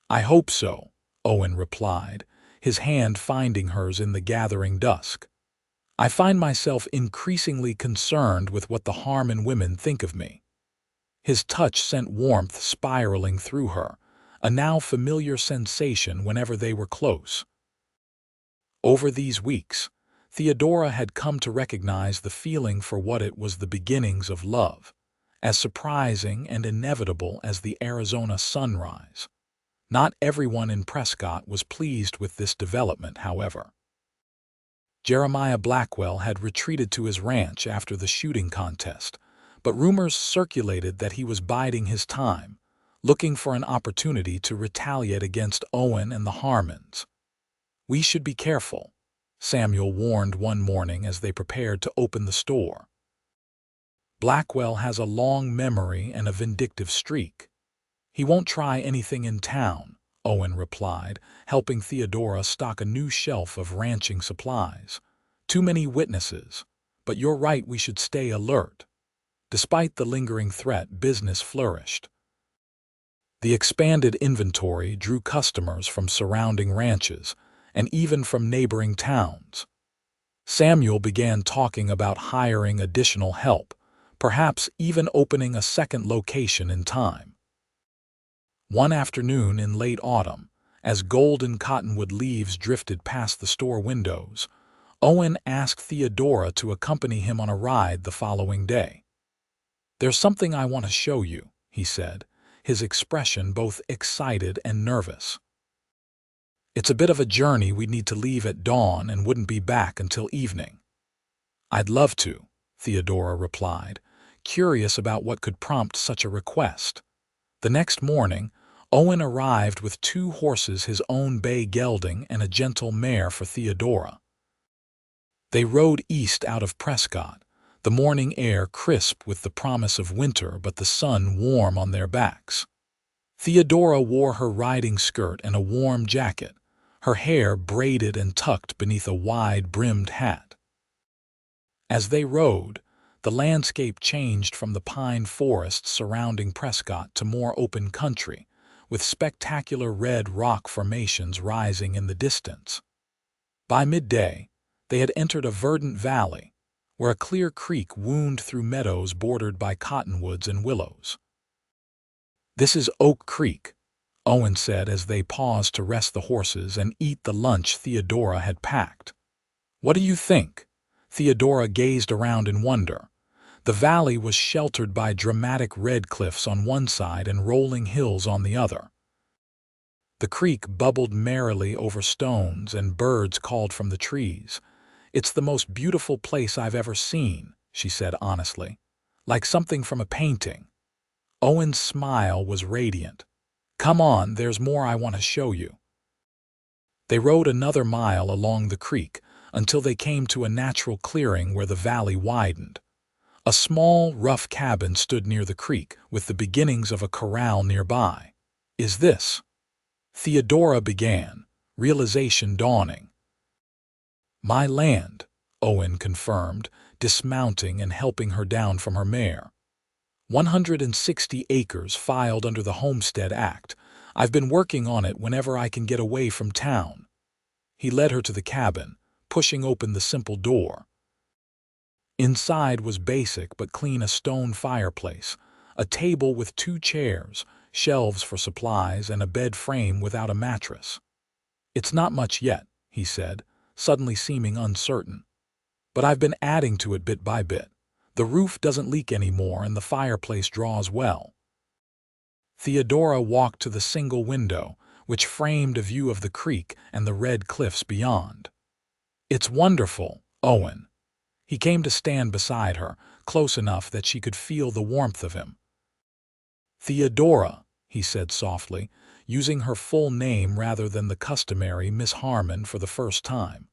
"I hope so," Owen replied, his hand finding hers in the gathering dusk. "I find myself increasingly concerned with what the Harmon women think of me." His touch sent warmth spiraling through her, a now familiar sensation whenever they were close. Over these weeks, Theodora had come to recognize the feeling for what it was, the beginnings of love, as surprising and inevitable as the Arizona sunrise. Not everyone in Prescott was pleased with this development, however. Jeremiah Blackwell had retreated to his ranch after the shooting contest, but rumors circulated that he was biding his time, looking for an opportunity to retaliate against Owen and the Harmons. "We should be careful," Samuel warned one morning as they prepared to open the store. "Blackwell has a long memory and a vindictive streak. He won't try anything in town," Owen replied, helping Theodora stock a new shelf of ranching supplies. "Too many witnesses, but you're right, we should stay alert." Despite the lingering threat, business flourished. The expanded inventory drew customers from surrounding ranches and even from neighboring towns. Samuel began talking about hiring additional help, perhaps even opening a second location in time. One afternoon in late autumn, as golden cottonwood leaves drifted past the store windows, Owen asked Theodora to accompany him on a ride the following day. "There's something I want to show you," he said, his expression both excited and nervous. "It's a bit of a journey. We'd need to leave at dawn and wouldn't be back until evening." "I'd love to," Theodora replied, curious about what could prompt such a request. The next morning, Owen arrived with 2 horses, his own bay gelding and a gentle mare for Theodora. They rode east out of Prescott, the morning air crisp with the promise of winter but the sun warm on their backs. Theodora wore her riding skirt and a warm jacket, her hair braided and tucked beneath a wide-brimmed hat. As they rode, the landscape changed from the pine forests surrounding Prescott to more open country, with spectacular red rock formations rising in the distance. By midday, they had entered a verdant valley, where a clear creek wound through meadows bordered by cottonwoods and willows. "This is Oak Creek," Owen said as they paused to rest the horses and eat the lunch Theodora had packed. "What do you think?" Theodora gazed around in wonder. The valley was sheltered by dramatic red cliffs on one side and rolling hills on the other. The creek bubbled merrily over stones and birds called from the trees. "It's the most beautiful place I've ever seen," she said honestly, "like something from a painting." Owen's smile was radiant. "Come on, there's more I want to show you." They rode another mile along the creek until they came to a natural clearing where the valley widened. A small, rough cabin stood near the creek, with the beginnings of a corral nearby. "Is this?" Theodora began, realization dawning. "My land," Owen confirmed, dismounting and helping her down from her mare. 160 acres filed under the Homestead Act. I've been working on it whenever I can get away from town." He led her to the cabin, pushing open the simple door. Inside was basic but clean: a stone fireplace, a table with 2 chairs, shelves for supplies, and a bed frame without a mattress. "It's not much yet," he said, suddenly seeming uncertain. "But I've been adding to it bit by bit. The roof doesn't leak anymore and the fireplace draws well." Theodora walked to the single window, which framed a view of the creek and the red cliffs beyond. "It's wonderful, Owen." He came to stand beside her, close enough that she could feel the warmth of him. "Theodora," he said softly, using her full name rather than the customary Miss Harmon for the first time.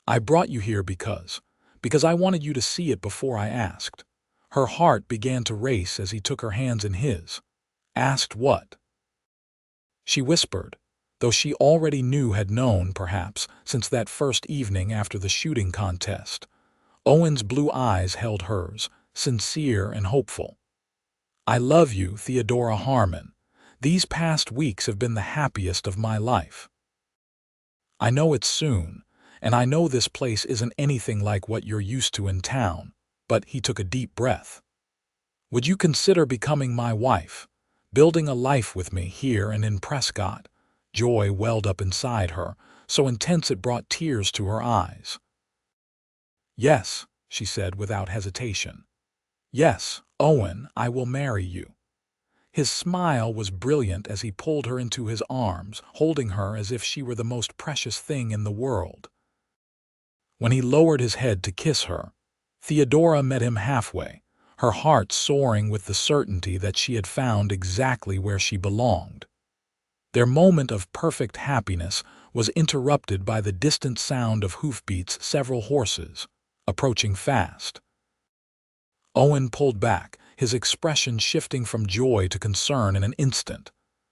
"I brought you here because I wanted you to see it before I asked." Her heart began to race as he took her hands in his. "Asked what?" she whispered, though she already had known, perhaps, since that first evening after the shooting contest. Owen's blue eyes held hers, sincere and hopeful. "I love you, Theodora Harmon. These past weeks have been the happiest of my life. I know it's soon, and I know this place isn't anything like what you're used to in town," but he took a deep breath. "Would you consider becoming my wife, building a life with me here and in Prescott?" Joy welled up inside her, so intense it brought tears to her eyes. "Yes," she said without hesitation. "Yes, Owen, I will marry you." His smile was brilliant as he pulled her into his arms, holding her as if she were the most precious thing in the world. When he lowered his head to kiss her, Theodora met him halfway, her heart soaring with the certainty that she had found exactly where she belonged. Their moment of perfect happiness was interrupted by the distant sound of hoofbeats, several horses, approaching fast. Owen pulled back, his expression shifting from joy to concern in an instant.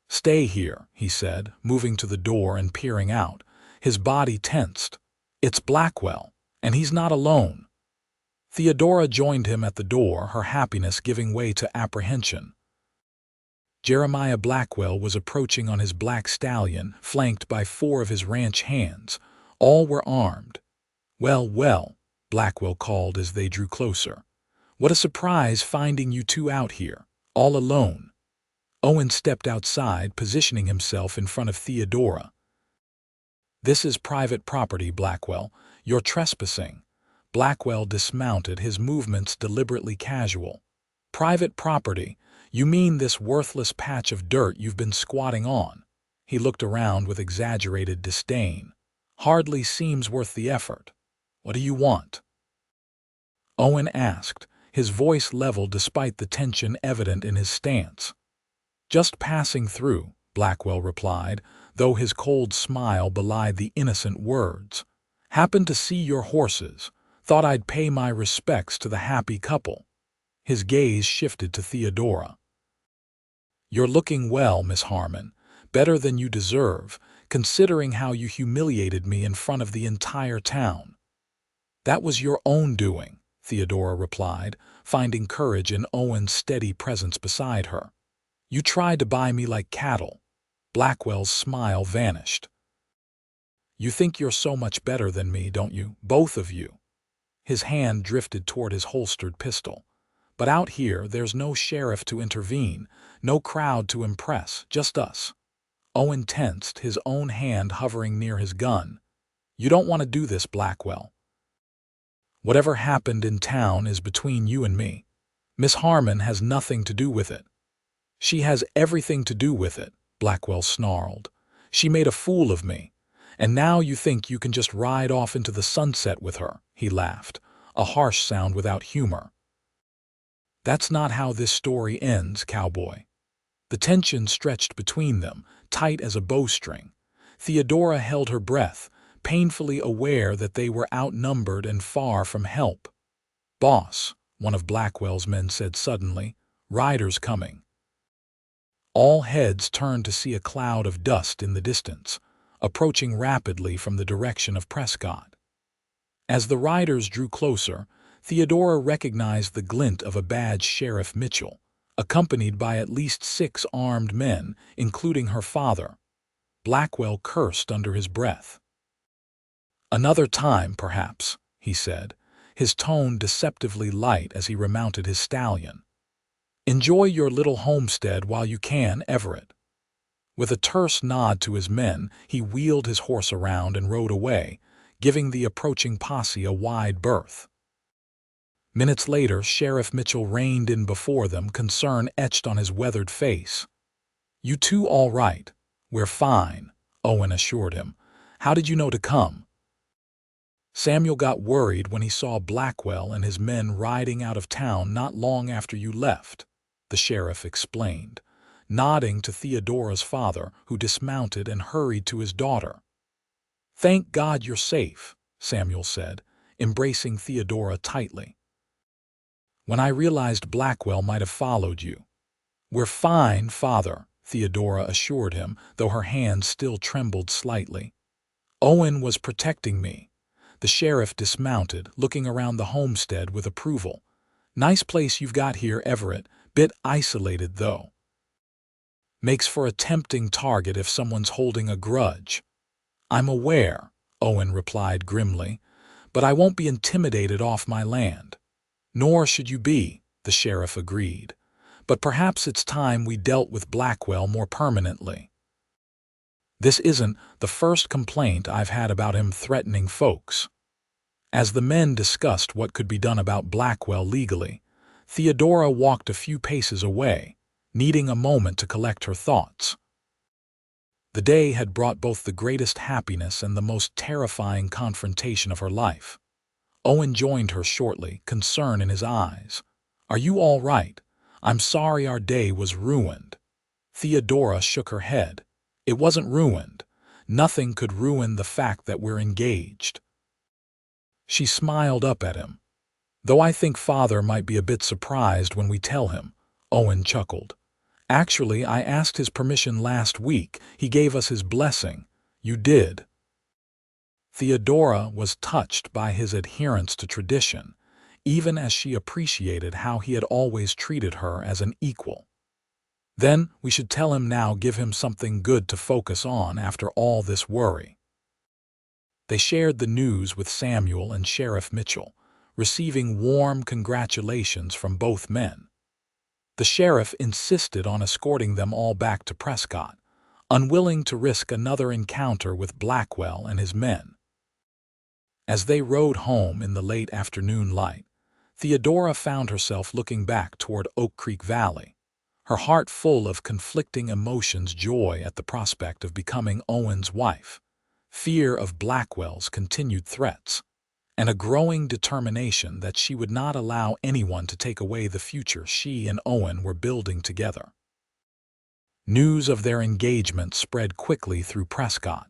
"Stay here," he said, moving to the door and peering out, his body tensed. "It's Blackwell, and he's not alone." Theodora joined him at the door, her happiness giving way to apprehension. Jeremiah Blackwell was approaching on his black stallion, flanked by 4 of his ranch hands. All were armed. "Well, well," Blackwell called as they drew closer. "What a surprise finding you two out here, all alone." Owen stepped outside, positioning himself in front of Theodora. "This is private property, Blackwell. You're trespassing." Blackwell dismounted, his movements deliberately casual. "Private property? You mean this worthless patch of dirt you've been squatting on?" He looked around with exaggerated disdain. "Hardly seems worth the effort. What do you want?" Owen asked, his voice level despite the tension evident in his stance. "Just passing through," Blackwell replied, though his cold smile belied the innocent words. "Happened to see your horses. Thought I'd pay my respects to the happy couple." His gaze shifted to Theodora. "You're looking well, Miss Harmon. Better than you deserve, considering how you humiliated me in front of the entire town." "That was your own doing," Theodora replied, finding courage in Owen's steady presence beside her. "You tried to buy me like cattle." Blackwell's smile vanished. "You think you're so much better than me, don't you, both of you?" His hand drifted toward his holstered pistol. "But out here, there's no sheriff to intervene, no crowd to impress, just us." Owen tensed, his own hand hovering near his gun. "You don't want to do this, Blackwell. Whatever happened in town is between you and me. Miss Harmon has nothing to do with it." "She has everything to do with it," Blackwell snarled. "She made a fool of me. And now you think you can just ride off into the sunset with her," he laughed, a harsh sound without humor. "That's not how this story ends, Cowboy." The tension stretched between them, tight as a bowstring. Theodora held her breath, painfully aware that they were outnumbered and far from help. "Boss," one of Blackwell's men said suddenly, "riders coming." All heads turned to see a cloud of dust in the distance, approaching rapidly from the direction of Prescott. As the riders drew closer, Theodora recognized the glint of a badged Sheriff Mitchell, accompanied by at least 6 armed men, including her father. Blackwell cursed under his breath. "Another time, perhaps," he said, his tone deceptively light as he remounted his stallion. "Enjoy your little homestead while you can, Everett." With a terse nod to his men, he wheeled his horse around and rode away, giving the approaching posse a wide berth. Minutes later, Sheriff Mitchell reined in before them, concern etched on his weathered face. "You two all right?" "We're fine," Owen assured him. "How did you know to come?" "Samuel got worried when he saw Blackwell and his men riding out of town not long after you left," the sheriff explained, nodding to Theodora's father, who dismounted and hurried to his daughter. "Thank God you're safe," Samuel said, embracing Theodora tightly. "When I realized Blackwell might have followed you." "We're fine, father," Theodora assured him, though her hand still trembled slightly. "Owen was protecting me." The sheriff dismounted, looking around the homestead with approval. "Nice place you've got here, Everett. Bit isolated, though. Makes for a tempting target if someone's holding a grudge." "I'm aware," Owen replied grimly, "but I won't be intimidated off my land." "Nor should you be," the sheriff agreed. "But perhaps it's time we dealt with Blackwell more permanently. This isn't the first complaint I've had about him threatening folks." As the men discussed what could be done about Blackwell legally, Theodora walked a few paces away, needing a moment to collect her thoughts. The day had brought both the greatest happiness and the most terrifying confrontation of her life. Owen joined her shortly, concern in his eyes. "Are you all right? I'm sorry our day was ruined." Theodora shook her head. "It wasn't ruined. Nothing could ruin the fact that we're engaged." She smiled up at him. "Though I think Father might be a bit surprised when we tell him," Owen chuckled. "Actually, I asked his permission last week. He gave us his blessing." "You did?" Theodora was touched by his adherence to tradition, even as she appreciated how he had always treated her as an equal. Then we should tell him now, give him something good to focus on after all this worry. They shared the news with Samuel and Sheriff Mitchell, receiving warm congratulations from both men. The sheriff insisted on escorting them all back to Prescott, unwilling to risk another encounter with Blackwell and his men. As they rode home in the late afternoon light, Theodora found herself looking back toward Oak Creek Valley, her heart full of conflicting emotions: joy at the prospect of becoming Owen's wife, fear of Blackwell's continued threats, and a growing determination that she would not allow anyone to take away the future she and Owen were building together. News of their engagement spread quickly through Prescott.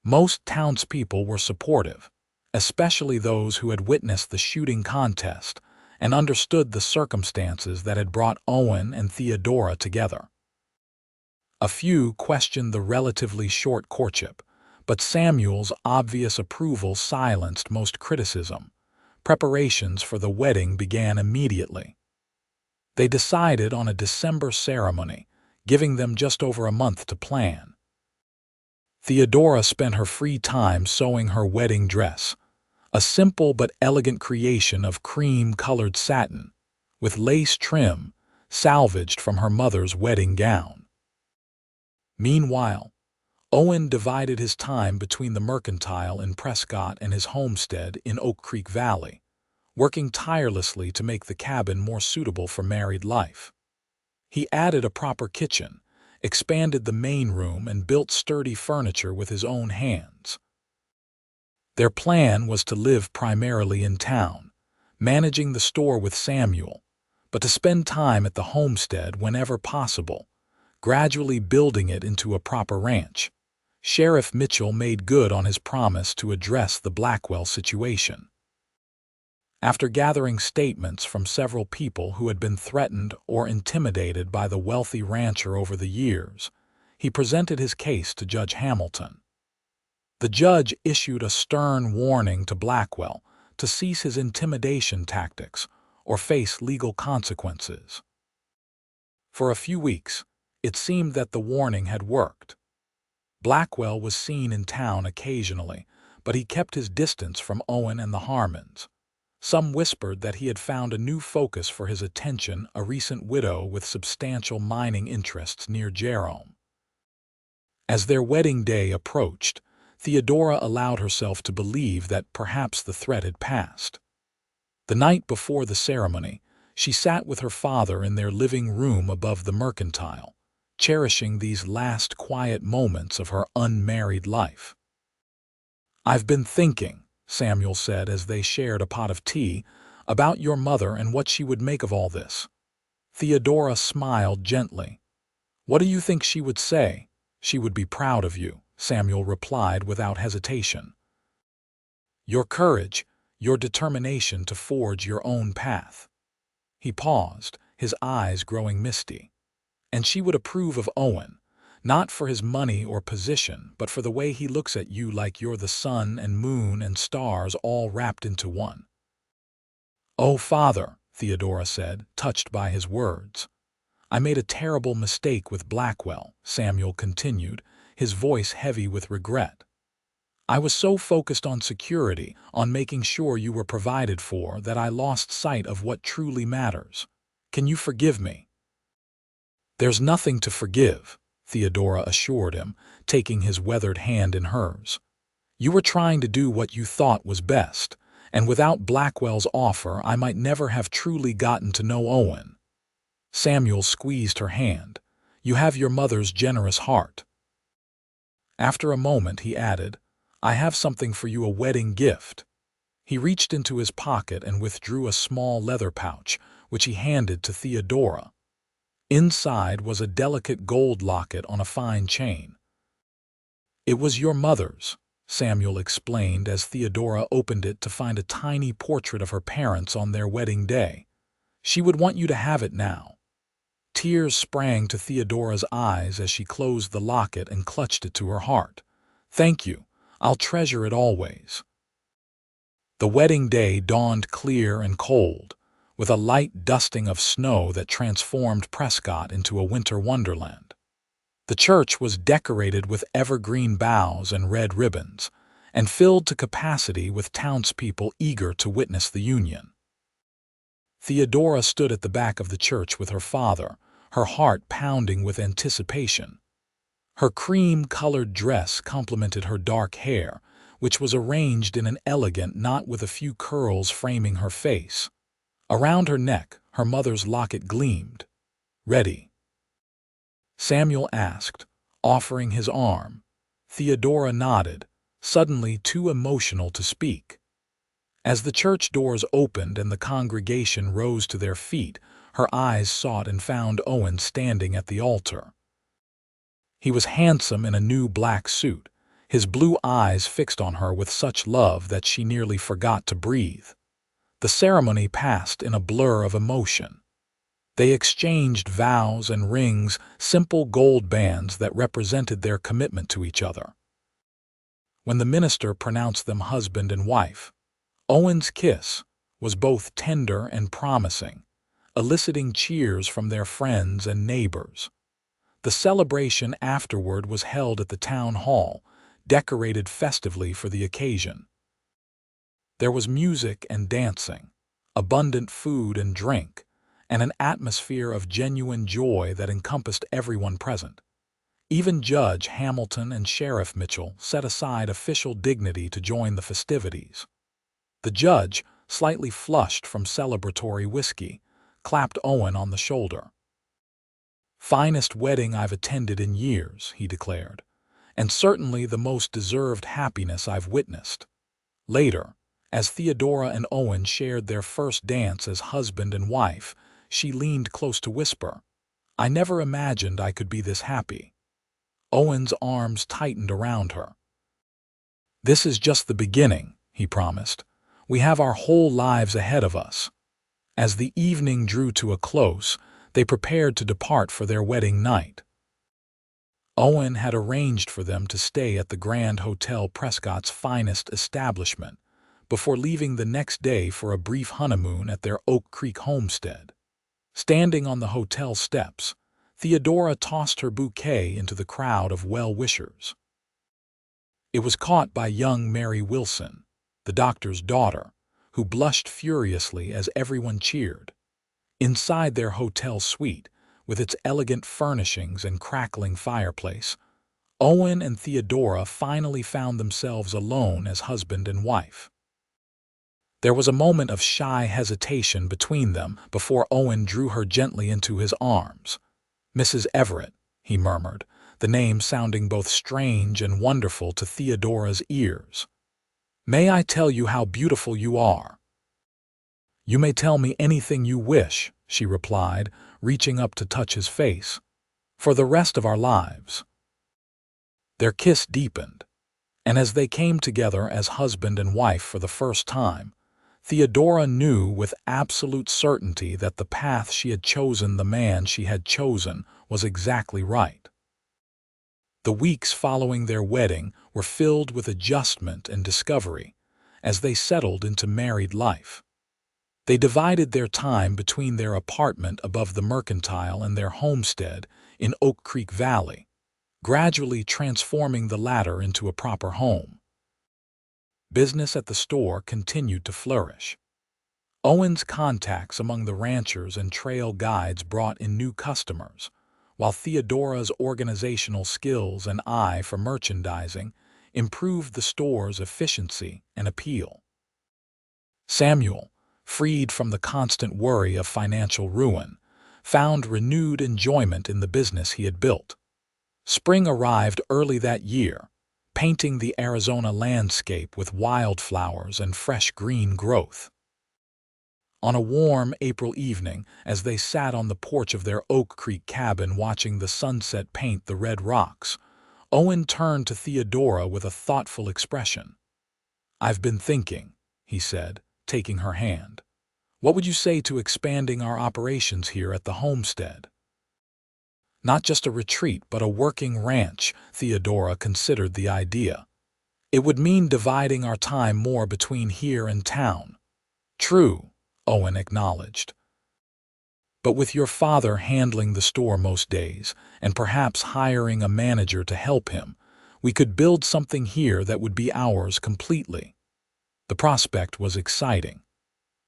Most townspeople were supportive, especially those who had witnessed the shooting contest and understood the circumstances that had brought Owen and Theodora together. A few questioned the relatively short courtship, but Samuel's obvious approval silenced most criticism. Preparations for the wedding began immediately. They decided on a December ceremony, giving them just over a month to plan. Theodora spent her free time sewing her wedding dress, a simple but elegant creation of cream-colored satin, with lace trim, salvaged from her mother's wedding gown. Meanwhile, Owen divided his time between the mercantile in Prescott and his homestead in Oak Creek Valley, working tirelessly to make the cabin more suitable for married life. He added a proper kitchen, expanded the main room, and built sturdy furniture with his own hands. Their plan was to live primarily in town, managing the store with Samuel, but to spend time at the homestead whenever possible, gradually building it into a proper ranch. Sheriff Mitchell made good on his promise to address the Blackwell situation. After gathering statements from several people who had been threatened or intimidated by the wealthy rancher over the years, he presented his case to Judge Hamilton. The judge issued a stern warning to Blackwell to cease his intimidation tactics or face legal consequences. For a few weeks, it seemed that the warning had worked. Blackwell was seen in town occasionally, but he kept his distance from Owen and the Harmons. Some whispered that he had found a new focus for his attention: a recent widow with substantial mining interests near Jerome. As their wedding day approached, Theodora allowed herself to believe that perhaps the threat had passed. The night before the ceremony, she sat with her father in their living room above the mercantile, cherishing these last quiet moments of her unmarried life. "I've been thinking," Samuel said as they shared a pot of tea, "about your mother and what she would make of all this." Theodora smiled gently. "What do you think she would say?" "She would be proud of you," Samuel replied without hesitation. "Your courage, your determination to forge your own path." He paused, his eyes growing misty. "And she would approve of Owen, not for his money or position, but for the way he looks at you, like you're the sun and moon and stars all wrapped into one." "Oh, Father," Theodora said, touched by his words. "I made a terrible mistake with Blackwell," Samuel continued, his voice heavy with regret. "I was so focused on security, on making sure you were provided for, that I lost sight of what truly matters. Can you forgive me?" "There's nothing to forgive," Theodora assured him, taking his weathered hand in hers. "You were trying to do what you thought was best, and without Blackwell's offer I might never have truly gotten to know Owen." Samuel squeezed her hand. "You have your mother's generous heart." After a moment he added, "I have something for you, a wedding gift." He reached into his pocket and withdrew a small leather pouch, which he handed to Theodora. Inside was a delicate gold locket on a fine chain. "It was your mother's," Samuel explained as Theodora opened it to find a tiny portrait of her parents on their wedding day. "She would want you to have it now." Tears sprang to Theodora's eyes as she closed the locket and clutched it to her heart. "Thank you. I'll treasure it always." The wedding day dawned clear and cold, with a light dusting of snow that transformed Prescott into a winter wonderland. The church was decorated with evergreen boughs and red ribbons, and filled to capacity with townspeople eager to witness the union. Theodora stood at the back of the church with her father, her heart pounding with anticipation. Her cream-colored dress complemented her dark hair, which was arranged in an elegant knot with a few curls framing her face. Around her neck, her mother's locket gleamed. "Ready?" Samuel asked, offering his arm. Theodora nodded, suddenly too emotional to speak. As the church doors opened and the congregation rose to their feet, her eyes sought and found Owen standing at the altar. He was handsome in a new black suit, his blue eyes fixed on her with such love that she nearly forgot to breathe. The ceremony passed in a blur of emotion. They exchanged vows and rings, simple gold bands that represented their commitment to each other. When the minister pronounced them husband and wife, Owen's kiss was both tender and promising, eliciting cheers from their friends and neighbors. The celebration afterward was held at the town hall, decorated festively for the occasion. There was music and dancing, abundant food and drink, and an atmosphere of genuine joy that encompassed everyone present. Even Judge Hamilton and Sheriff Mitchell set aside official dignity to join the festivities. The judge, slightly flushed from celebratory whiskey, clapped Owen on the shoulder. "Finest wedding I've attended in years," he declared, "and certainly the most deserved happiness I've witnessed." Later, as Theodora and Owen shared their first dance as husband and wife, she leaned close to whisper, "I never imagined I could be this happy." Owen's arms tightened around her. "This is just the beginning," he promised. "We have our whole lives ahead of us." As the evening drew to a close, they prepared to depart for their wedding night. Owen had arranged for them to stay at the Grand Hotel, Prescott's finest establishment, before leaving the next day for a brief honeymoon at their Oak Creek homestead. Standing on the hotel steps, Theodora tossed her bouquet into the crowd of well-wishers. It was caught by young Mary Wilson, the doctor's daughter, who blushed furiously as everyone cheered. Inside their hotel suite, with its elegant furnishings and crackling fireplace, Owen and Theodora finally found themselves alone as husband and wife. There was a moment of shy hesitation between them before Owen drew her gently into his arms. "Mrs. Everett," he murmured, the name sounding both strange and wonderful to Theodora's ears. "May I tell you how beautiful you are?" "You may tell me anything you wish," she replied, reaching up to touch his face. "For the rest of our lives." Their kiss deepened, and as they came together as husband and wife for the first time, Theodora knew with absolute certainty that the path she had chosen, the man she had chosen, was exactly right. The weeks following their wedding were filled with adjustment and discovery as they settled into married life. They divided their time between their apartment above the Mercantile and their homestead in Oak Creek Valley, gradually transforming the latter into a proper home. Business at the store continued to flourish. Owen's contacts among the ranchers and trail guides brought in new customers, while Theodora's organizational skills and eye for merchandising improved the store's efficiency and appeal. Samuel, freed from the constant worry of financial ruin, found renewed enjoyment in the business he had built. Spring arrived early that year, painting the Arizona landscape with wildflowers and fresh green growth. On a warm April evening, as they sat on the porch of their Oak Creek cabin watching the sunset paint the red rocks, Owen turned to Theodora with a thoughtful expression. "I've been thinking," he said, taking her hand. "What would you say to expanding our operations here at the homestead?" Not just a retreat, but a working ranch, Theodora considered the idea. "It would mean dividing our time more between here and town." "True," Owen acknowledged. But with your father handling the store most days, and perhaps hiring a manager to help him, we could build something here that would be ours completely. The prospect was exciting.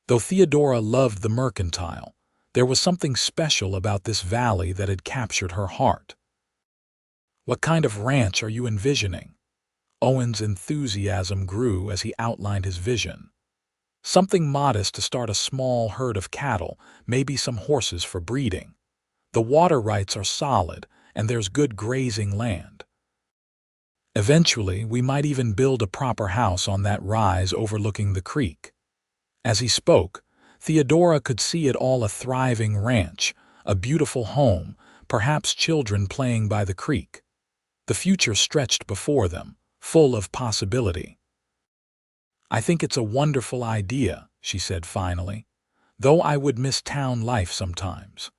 Though Theodora loved the mercantile, there was something special about this valley that had captured her heart. What kind of ranch are you envisioning? Owen's enthusiasm grew as he outlined his vision. Something modest to start a small herd of cattle, maybe some horses for breeding. The water rights are solid, and there's good grazing land. Eventually, we might even build a proper house on that rise overlooking the creek. As he spoke, Theodora could see it all: a thriving ranch, a beautiful home, perhaps children playing by the creek. The future stretched before them, full of possibility. I think it's a wonderful idea, she said finally, though I would miss town life sometimes.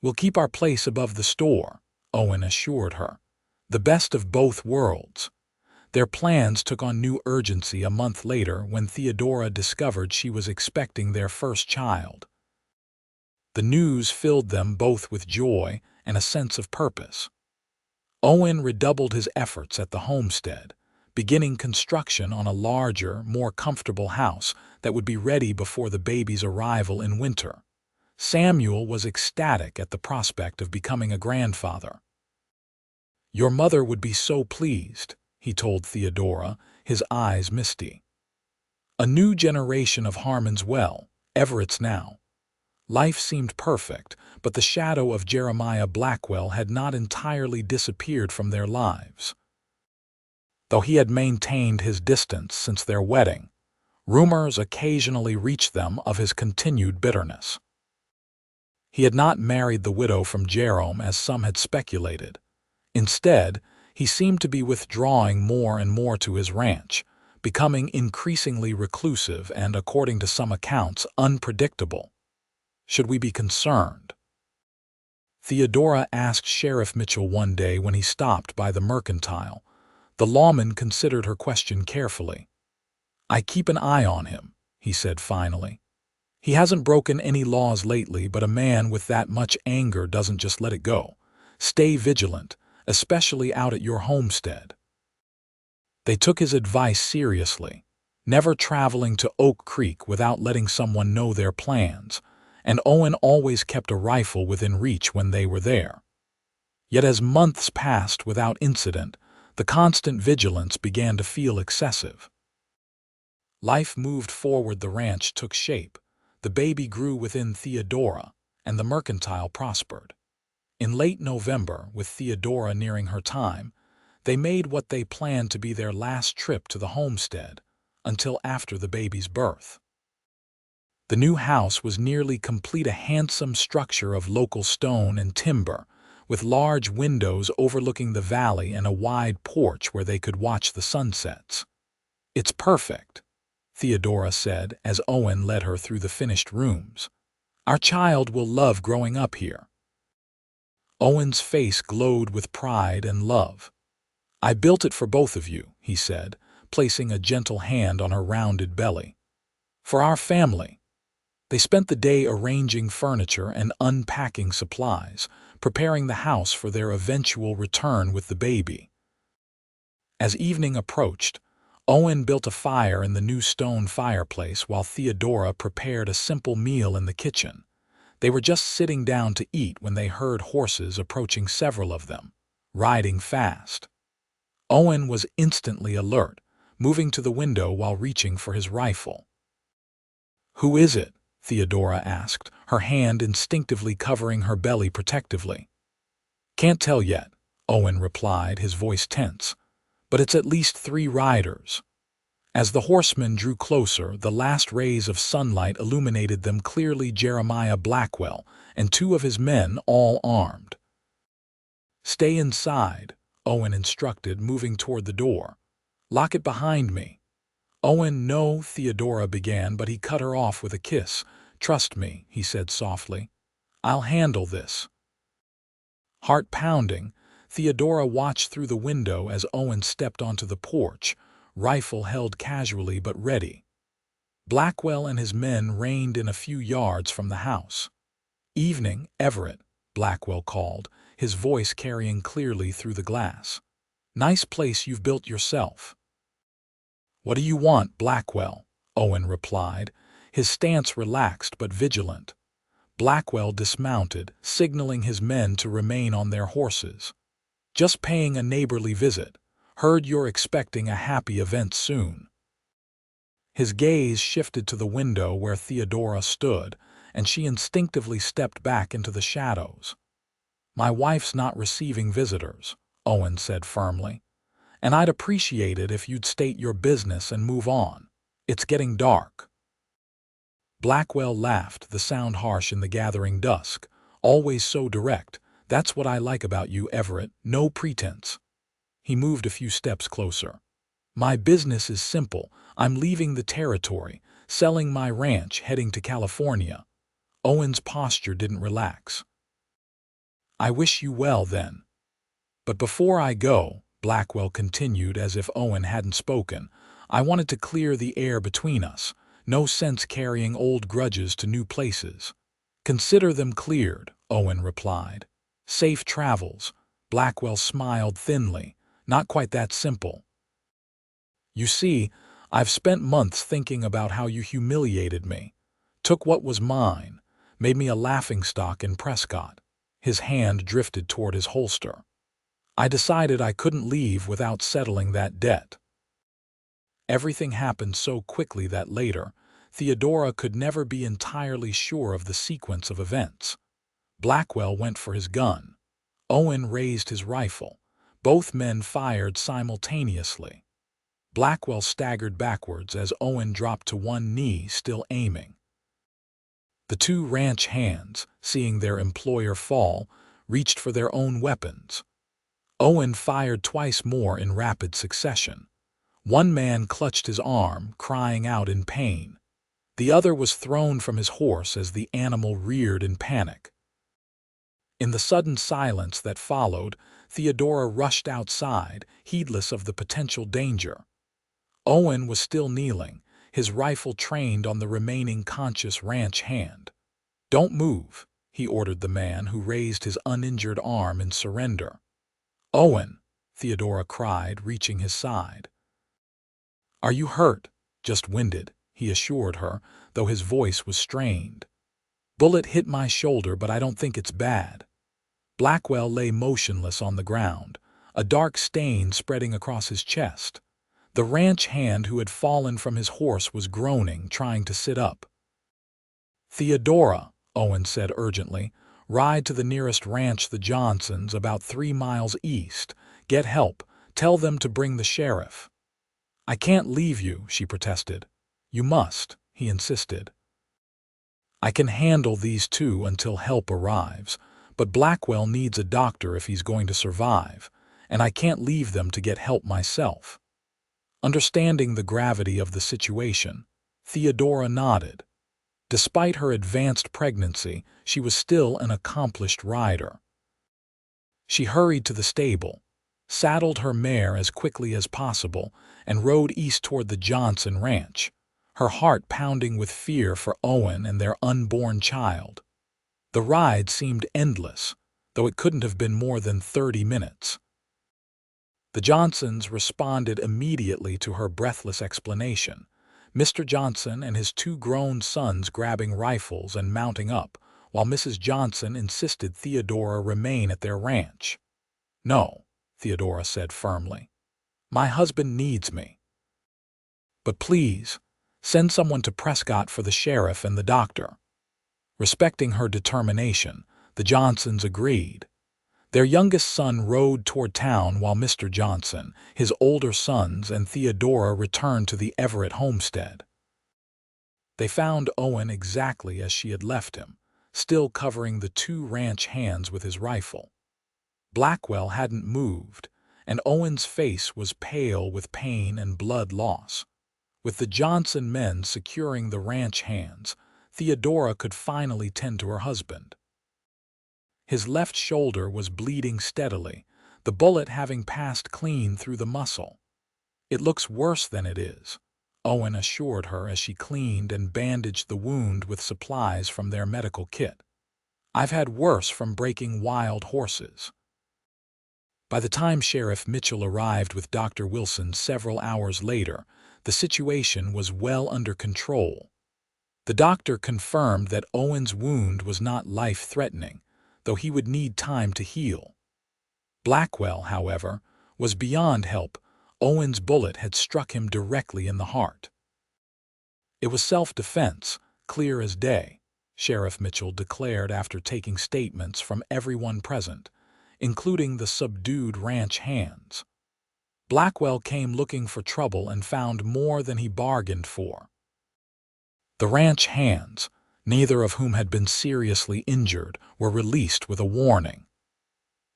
We'll keep our place above the store, Owen assured her. The best of both worlds. Their plans took on new urgency a month later when Theodora discovered she was expecting their first child. The news filled them both with joy and a sense of purpose. Owen redoubled his efforts at the homestead, beginning construction on a larger, more comfortable house that would be ready before the baby's arrival in winter. Samuel was ecstatic at the prospect of becoming a grandfather. Your mother would be so pleased, he told Theodora, his eyes misty. A new generation of Harmons, well, Everetts now. Life seemed perfect, but the shadow of Jeremiah Blackwell had not entirely disappeared from their lives. Though he had maintained his distance since their wedding, rumors occasionally reached them of his continued bitterness. He had not married the widow from Jerome as some had speculated. Instead, he seemed to be withdrawing more and more to his ranch, becoming increasingly reclusive and, according to some accounts, unpredictable. Should we be concerned? Theodora asked Sheriff Mitchell one day when he stopped by the mercantile. The lawman considered her question carefully. I keep an eye on him, he said finally. He hasn't broken any laws lately, but a man with that much anger doesn't just let it go. Stay vigilant, especially out at your homestead. They took his advice seriously, never traveling to Oak Creek without letting someone know their plans, and Owen always kept a rifle within reach when they were there. Yet as months passed without incident, the constant vigilance began to feel excessive. Life moved forward, the ranch took shape, the baby grew within Theodora, and the mercantile prospered. In late November, with Theodora nearing her time, they made what they planned to be their last trip to the homestead, until after the baby's birth. The new house was nearly complete, a handsome structure of local stone and timber, with large windows overlooking the valley and a wide porch where they could watch the sunsets. It's perfect, Theodora said as Owen led her through the finished rooms. Our child will love growing up here. Owen's face glowed with pride and love. I built it for both of you, he said, placing a gentle hand on her rounded belly. For our family. They spent the day arranging furniture and unpacking supplies, preparing the house for their eventual return with the baby. As evening approached, Owen built a fire in the new stone fireplace while Theodora prepared a simple meal in the kitchen. They were just sitting down to eat when they heard horses approaching, several of them, riding fast. Owen was instantly alert, moving to the window while reaching for his rifle. Who is it? Theodora asked, her hand instinctively covering her belly protectively. Can't tell yet, Owen replied, his voice tense, but it's at least 3 riders. As the horsemen drew closer, the last rays of sunlight illuminated them clearly: Jeremiah Blackwell and 2 of his men, all armed. Stay inside, Owen instructed, moving toward the door. Lock it behind me. Owen, no, Theodora began, but he cut her off with a kiss. Trust me, he said softly. I'll handle this. Heart pounding, Theodora watched through the window as Owen stepped onto the porch, rifle held casually but ready. Blackwell and his men reined in a few yards from the house. "Evening, Everett," Blackwell called, his voice carrying clearly through the glass. "Nice place you've built yourself." "What do you want, Blackwell?" Owen replied, his stance relaxed but vigilant. Blackwell dismounted, signaling his men to remain on their horses. "Just paying a neighborly visit. Heard you're expecting a happy event soon." His gaze shifted to the window where Theodora stood, and she instinctively stepped back into the shadows. "My wife's not receiving visitors," Owen said firmly, "and I'd appreciate it if you'd state your business and move on. It's getting dark." Blackwell laughed, the sound harsh in the gathering dusk. "Always so direct. That's what I like about you, Everett. No pretense." He moved a few steps closer. "My business is simple. I'm leaving the territory, selling my ranch, heading to California." Owen's posture didn't relax. "I wish you well, then. But before I go," Blackwell continued as if Owen hadn't spoken, "I wanted to clear the air between us. No sense carrying old grudges to new places." "Consider them cleared," Owen replied. "Safe travels." Blackwell smiled thinly. "Not quite that simple. You see, I've spent months thinking about how you humiliated me, took what was mine, made me a laughingstock in Prescott." His hand drifted toward his holster. "I decided I couldn't leave without settling that debt." Everything happened so quickly that later, Theodora could never be entirely sure of the sequence of events. Blackwell went for his gun. Owen raised his rifle. Both men fired simultaneously. Blackwell staggered backwards as Owen dropped to one knee, still aiming. The two ranch hands, seeing their employer fall, reached for their own weapons. Owen fired twice more in rapid succession. One man clutched his arm, crying out in pain. The other was thrown from his horse as the animal reared in panic. In the sudden silence that followed, Theodora rushed outside, heedless of the potential danger. Owen was still kneeling, his rifle trained on the remaining conscious ranch hand. "Don't move," he ordered the man who raised his uninjured arm in surrender. "Owen," Theodora cried, reaching his side. "Are you hurt?" "Just winded," he assured her, though his voice was strained. "Bullet hit my shoulder, but I don't think it's bad." Blackwell lay motionless on the ground, a dark stain spreading across his chest. The ranch hand who had fallen from his horse was groaning, trying to sit up. "Theodora," Owen said urgently, "ride to the nearest ranch, the Johnsons, about 3 miles east. Get help. Tell them to bring the sheriff." "I can't leave you," she protested. "You must," he insisted. "I can handle these two until help arrives, but Blackwell needs a doctor if he's going to survive, and I can't leave them to get help myself." Understanding the gravity of the situation, Theodora nodded. Despite her advanced pregnancy, she was still an accomplished rider. She hurried to the stable, saddled her mare as quickly as possible, and rode east toward the Johnson ranch, her heart pounding with fear for Owen and their unborn child. The ride seemed endless, though it couldn't have been more than 30 minutes. The Johnsons responded immediately to her breathless explanation, Mr. Johnson and his 2 grown sons grabbing rifles and mounting up, while Mrs. Johnson insisted Theodora remain at their ranch. "No," Theodora said firmly. "My husband needs me. But please, send someone to Prescott for the sheriff and the doctor." Respecting her determination, the Johnsons agreed. Their youngest son rode toward town while Mr. Johnson, his older sons, and Theodora returned to the Everett homestead. They found Owen exactly as she had left him, still covering the 2 ranch hands with his rifle. Blackwell hadn't moved, and Owen's face was pale with pain and blood loss. With the Johnson men securing the ranch hands, Theodora could finally tend to her husband. His left shoulder was bleeding steadily, the bullet having passed clean through the muscle. "It looks worse than it is," Owen assured her as she cleaned and bandaged the wound with supplies from their medical kit. "I've had worse from breaking wild horses." By the time Sheriff Mitchell arrived with Dr. Wilson several hours later, the situation was well under control. The doctor confirmed that Owen's wound was not life-threatening, though he would need time to heal. Blackwell, however, was beyond help. Owen's bullet had struck him directly in the heart. "It was self-defense, clear as day," Sheriff Mitchell declared after taking statements from everyone present, including the subdued ranch hands. "Blackwell came looking for trouble and found more than he bargained for." The ranch hands, neither of whom had been seriously injured, were released with a warning.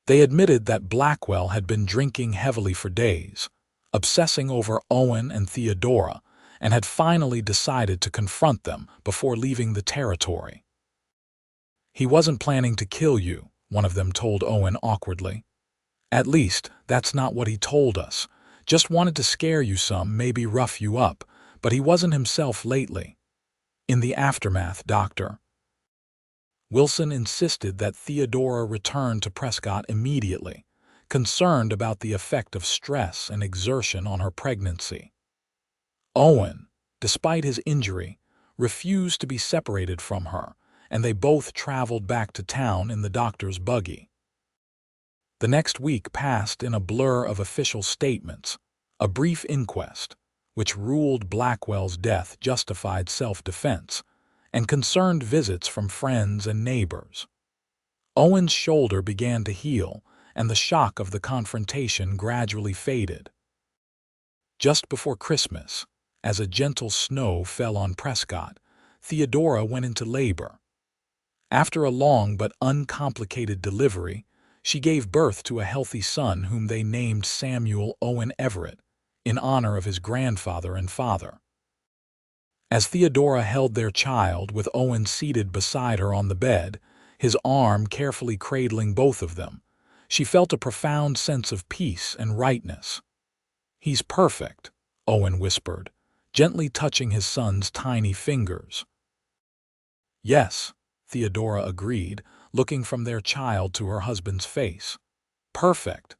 They admitted that Blackwell had been drinking heavily for days, obsessing over Owen and Theodora, and had finally decided to confront them before leaving the territory. "He wasn't planning to kill you," one of them told Owen awkwardly. "At least, that's not what he told us. Just wanted to scare you some, maybe rough you up, but he wasn't himself lately." In the aftermath, Dr. Wilson insisted that Theodora return to Prescott immediately, concerned about the effect of stress and exertion on her pregnancy. Owen, despite his injury, refused to be separated from her, and they both traveled back to town in the doctor's buggy. The next week passed in a blur of official statements, a brief inquest, which ruled Blackwell's death justified self-defense, and concerned visits from friends and neighbors. Owen's shoulder began to heal, and the shock of the confrontation gradually faded. Just before Christmas, as a gentle snow fell on Prescott, Theodora went into labor. After a long but uncomplicated delivery, she gave birth to a healthy son whom they named Samuel Owen Everett, in honor of his grandfather and father. As Theodora held their child with Owen seated beside her on the bed, his arm carefully cradling both of them, she felt a profound sense of peace and rightness. "He's perfect," Owen whispered, gently touching his son's tiny fingers. "Yes," Theodora agreed, looking from their child to her husband's face. "Perfect."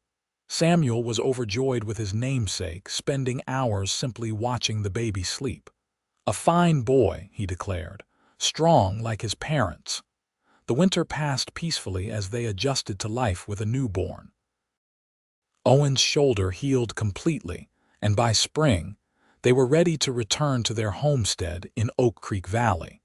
Samuel was overjoyed with his namesake, spending hours simply watching the baby sleep. "A fine boy," he declared, "strong like his parents." The winter passed peacefully as they adjusted to life with a newborn. Owen's shoulder healed completely, and by spring, they were ready to return to their homestead in Oak Creek Valley.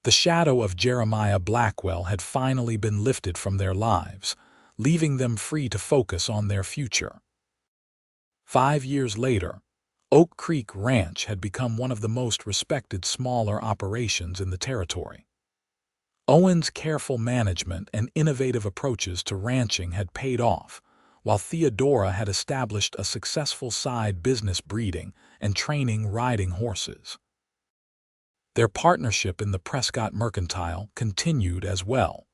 The shadow of Jeremiah Blackwell had finally been lifted from their lives, leaving them free to focus on their future. 5 years later, Oak Creek Ranch had become one of the most respected smaller operations in the territory. Owen's careful management and innovative approaches to ranching had paid off, while Theodora had established a successful side business breeding and training riding horses. Their partnership in the Prescott Mercantile continued as well,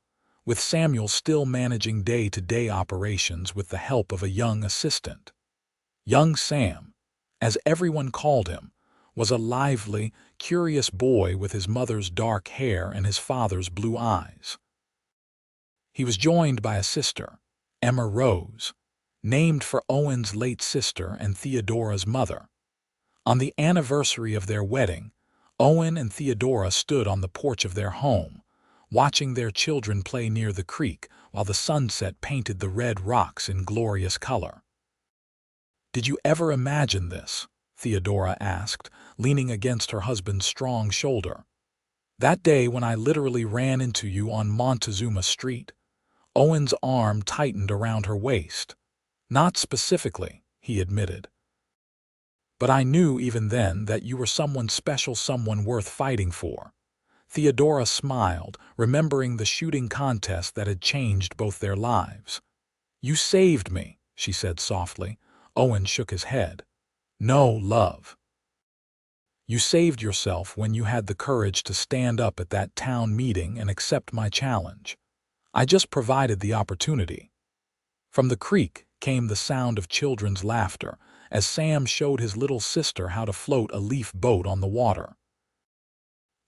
with Samuel still managing day-to-day operations with the help of a young assistant. Young Sam, as everyone called him, was a lively, curious boy with his mother's dark hair and his father's blue eyes. He was joined by a sister, Emma Rose, named for Owen's late sister and Theodora's mother. On the anniversary of their wedding, Owen and Theodora stood on the porch of their home, watching their children play near the creek while the sunset painted the red rocks in glorious color. "Did you ever imagine this?" Theodora asked, leaning against her husband's strong shoulder. "That day when I literally ran into you on Montezuma Street?" Owen's arm tightened around her waist. "Not specifically," he admitted. "But I knew even then that you were someone special, someone worth fighting for." Theodora smiled, remembering the shooting contest that had changed both their lives. "You saved me," she said softly. Owen shook his head. "No, love. You saved yourself when you had the courage to stand up at that town meeting and accept my challenge. I just provided the opportunity." From the creek came the sound of children's laughter, as Sam showed his little sister how to float a leaf boat on the water.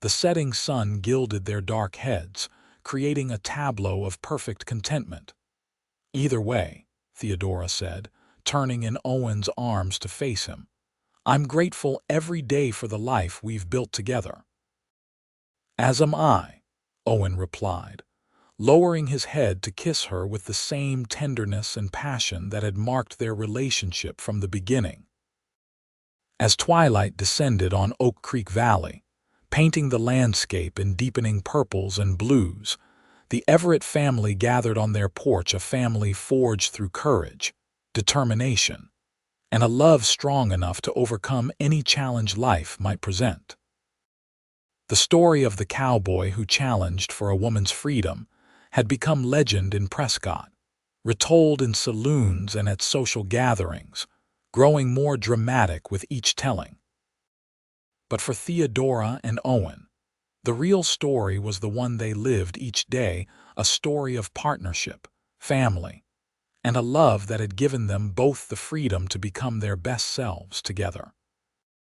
The setting sun gilded their dark heads, creating a tableau of perfect contentment. "Either way," Theodora said, turning in Owen's arms to face him, "I'm grateful every day for the life we've built together." "As am I," Owen replied, lowering his head to kiss her with the same tenderness and passion that had marked their relationship from the beginning. As twilight descended on Oak Creek Valley, painting the landscape in deepening purples and blues, the Everett family gathered on their porch, a family forged through courage, determination, and a love strong enough to overcome any challenge life might present. The story of the cowboy who challenged for a woman's freedom had become legend in Prescott, retold in saloons and at social gatherings, growing more dramatic with each telling. But for Theodora and Owen, the real story was the one they lived each day, a story of partnership, family, and a love that had given them both the freedom to become their best selves together.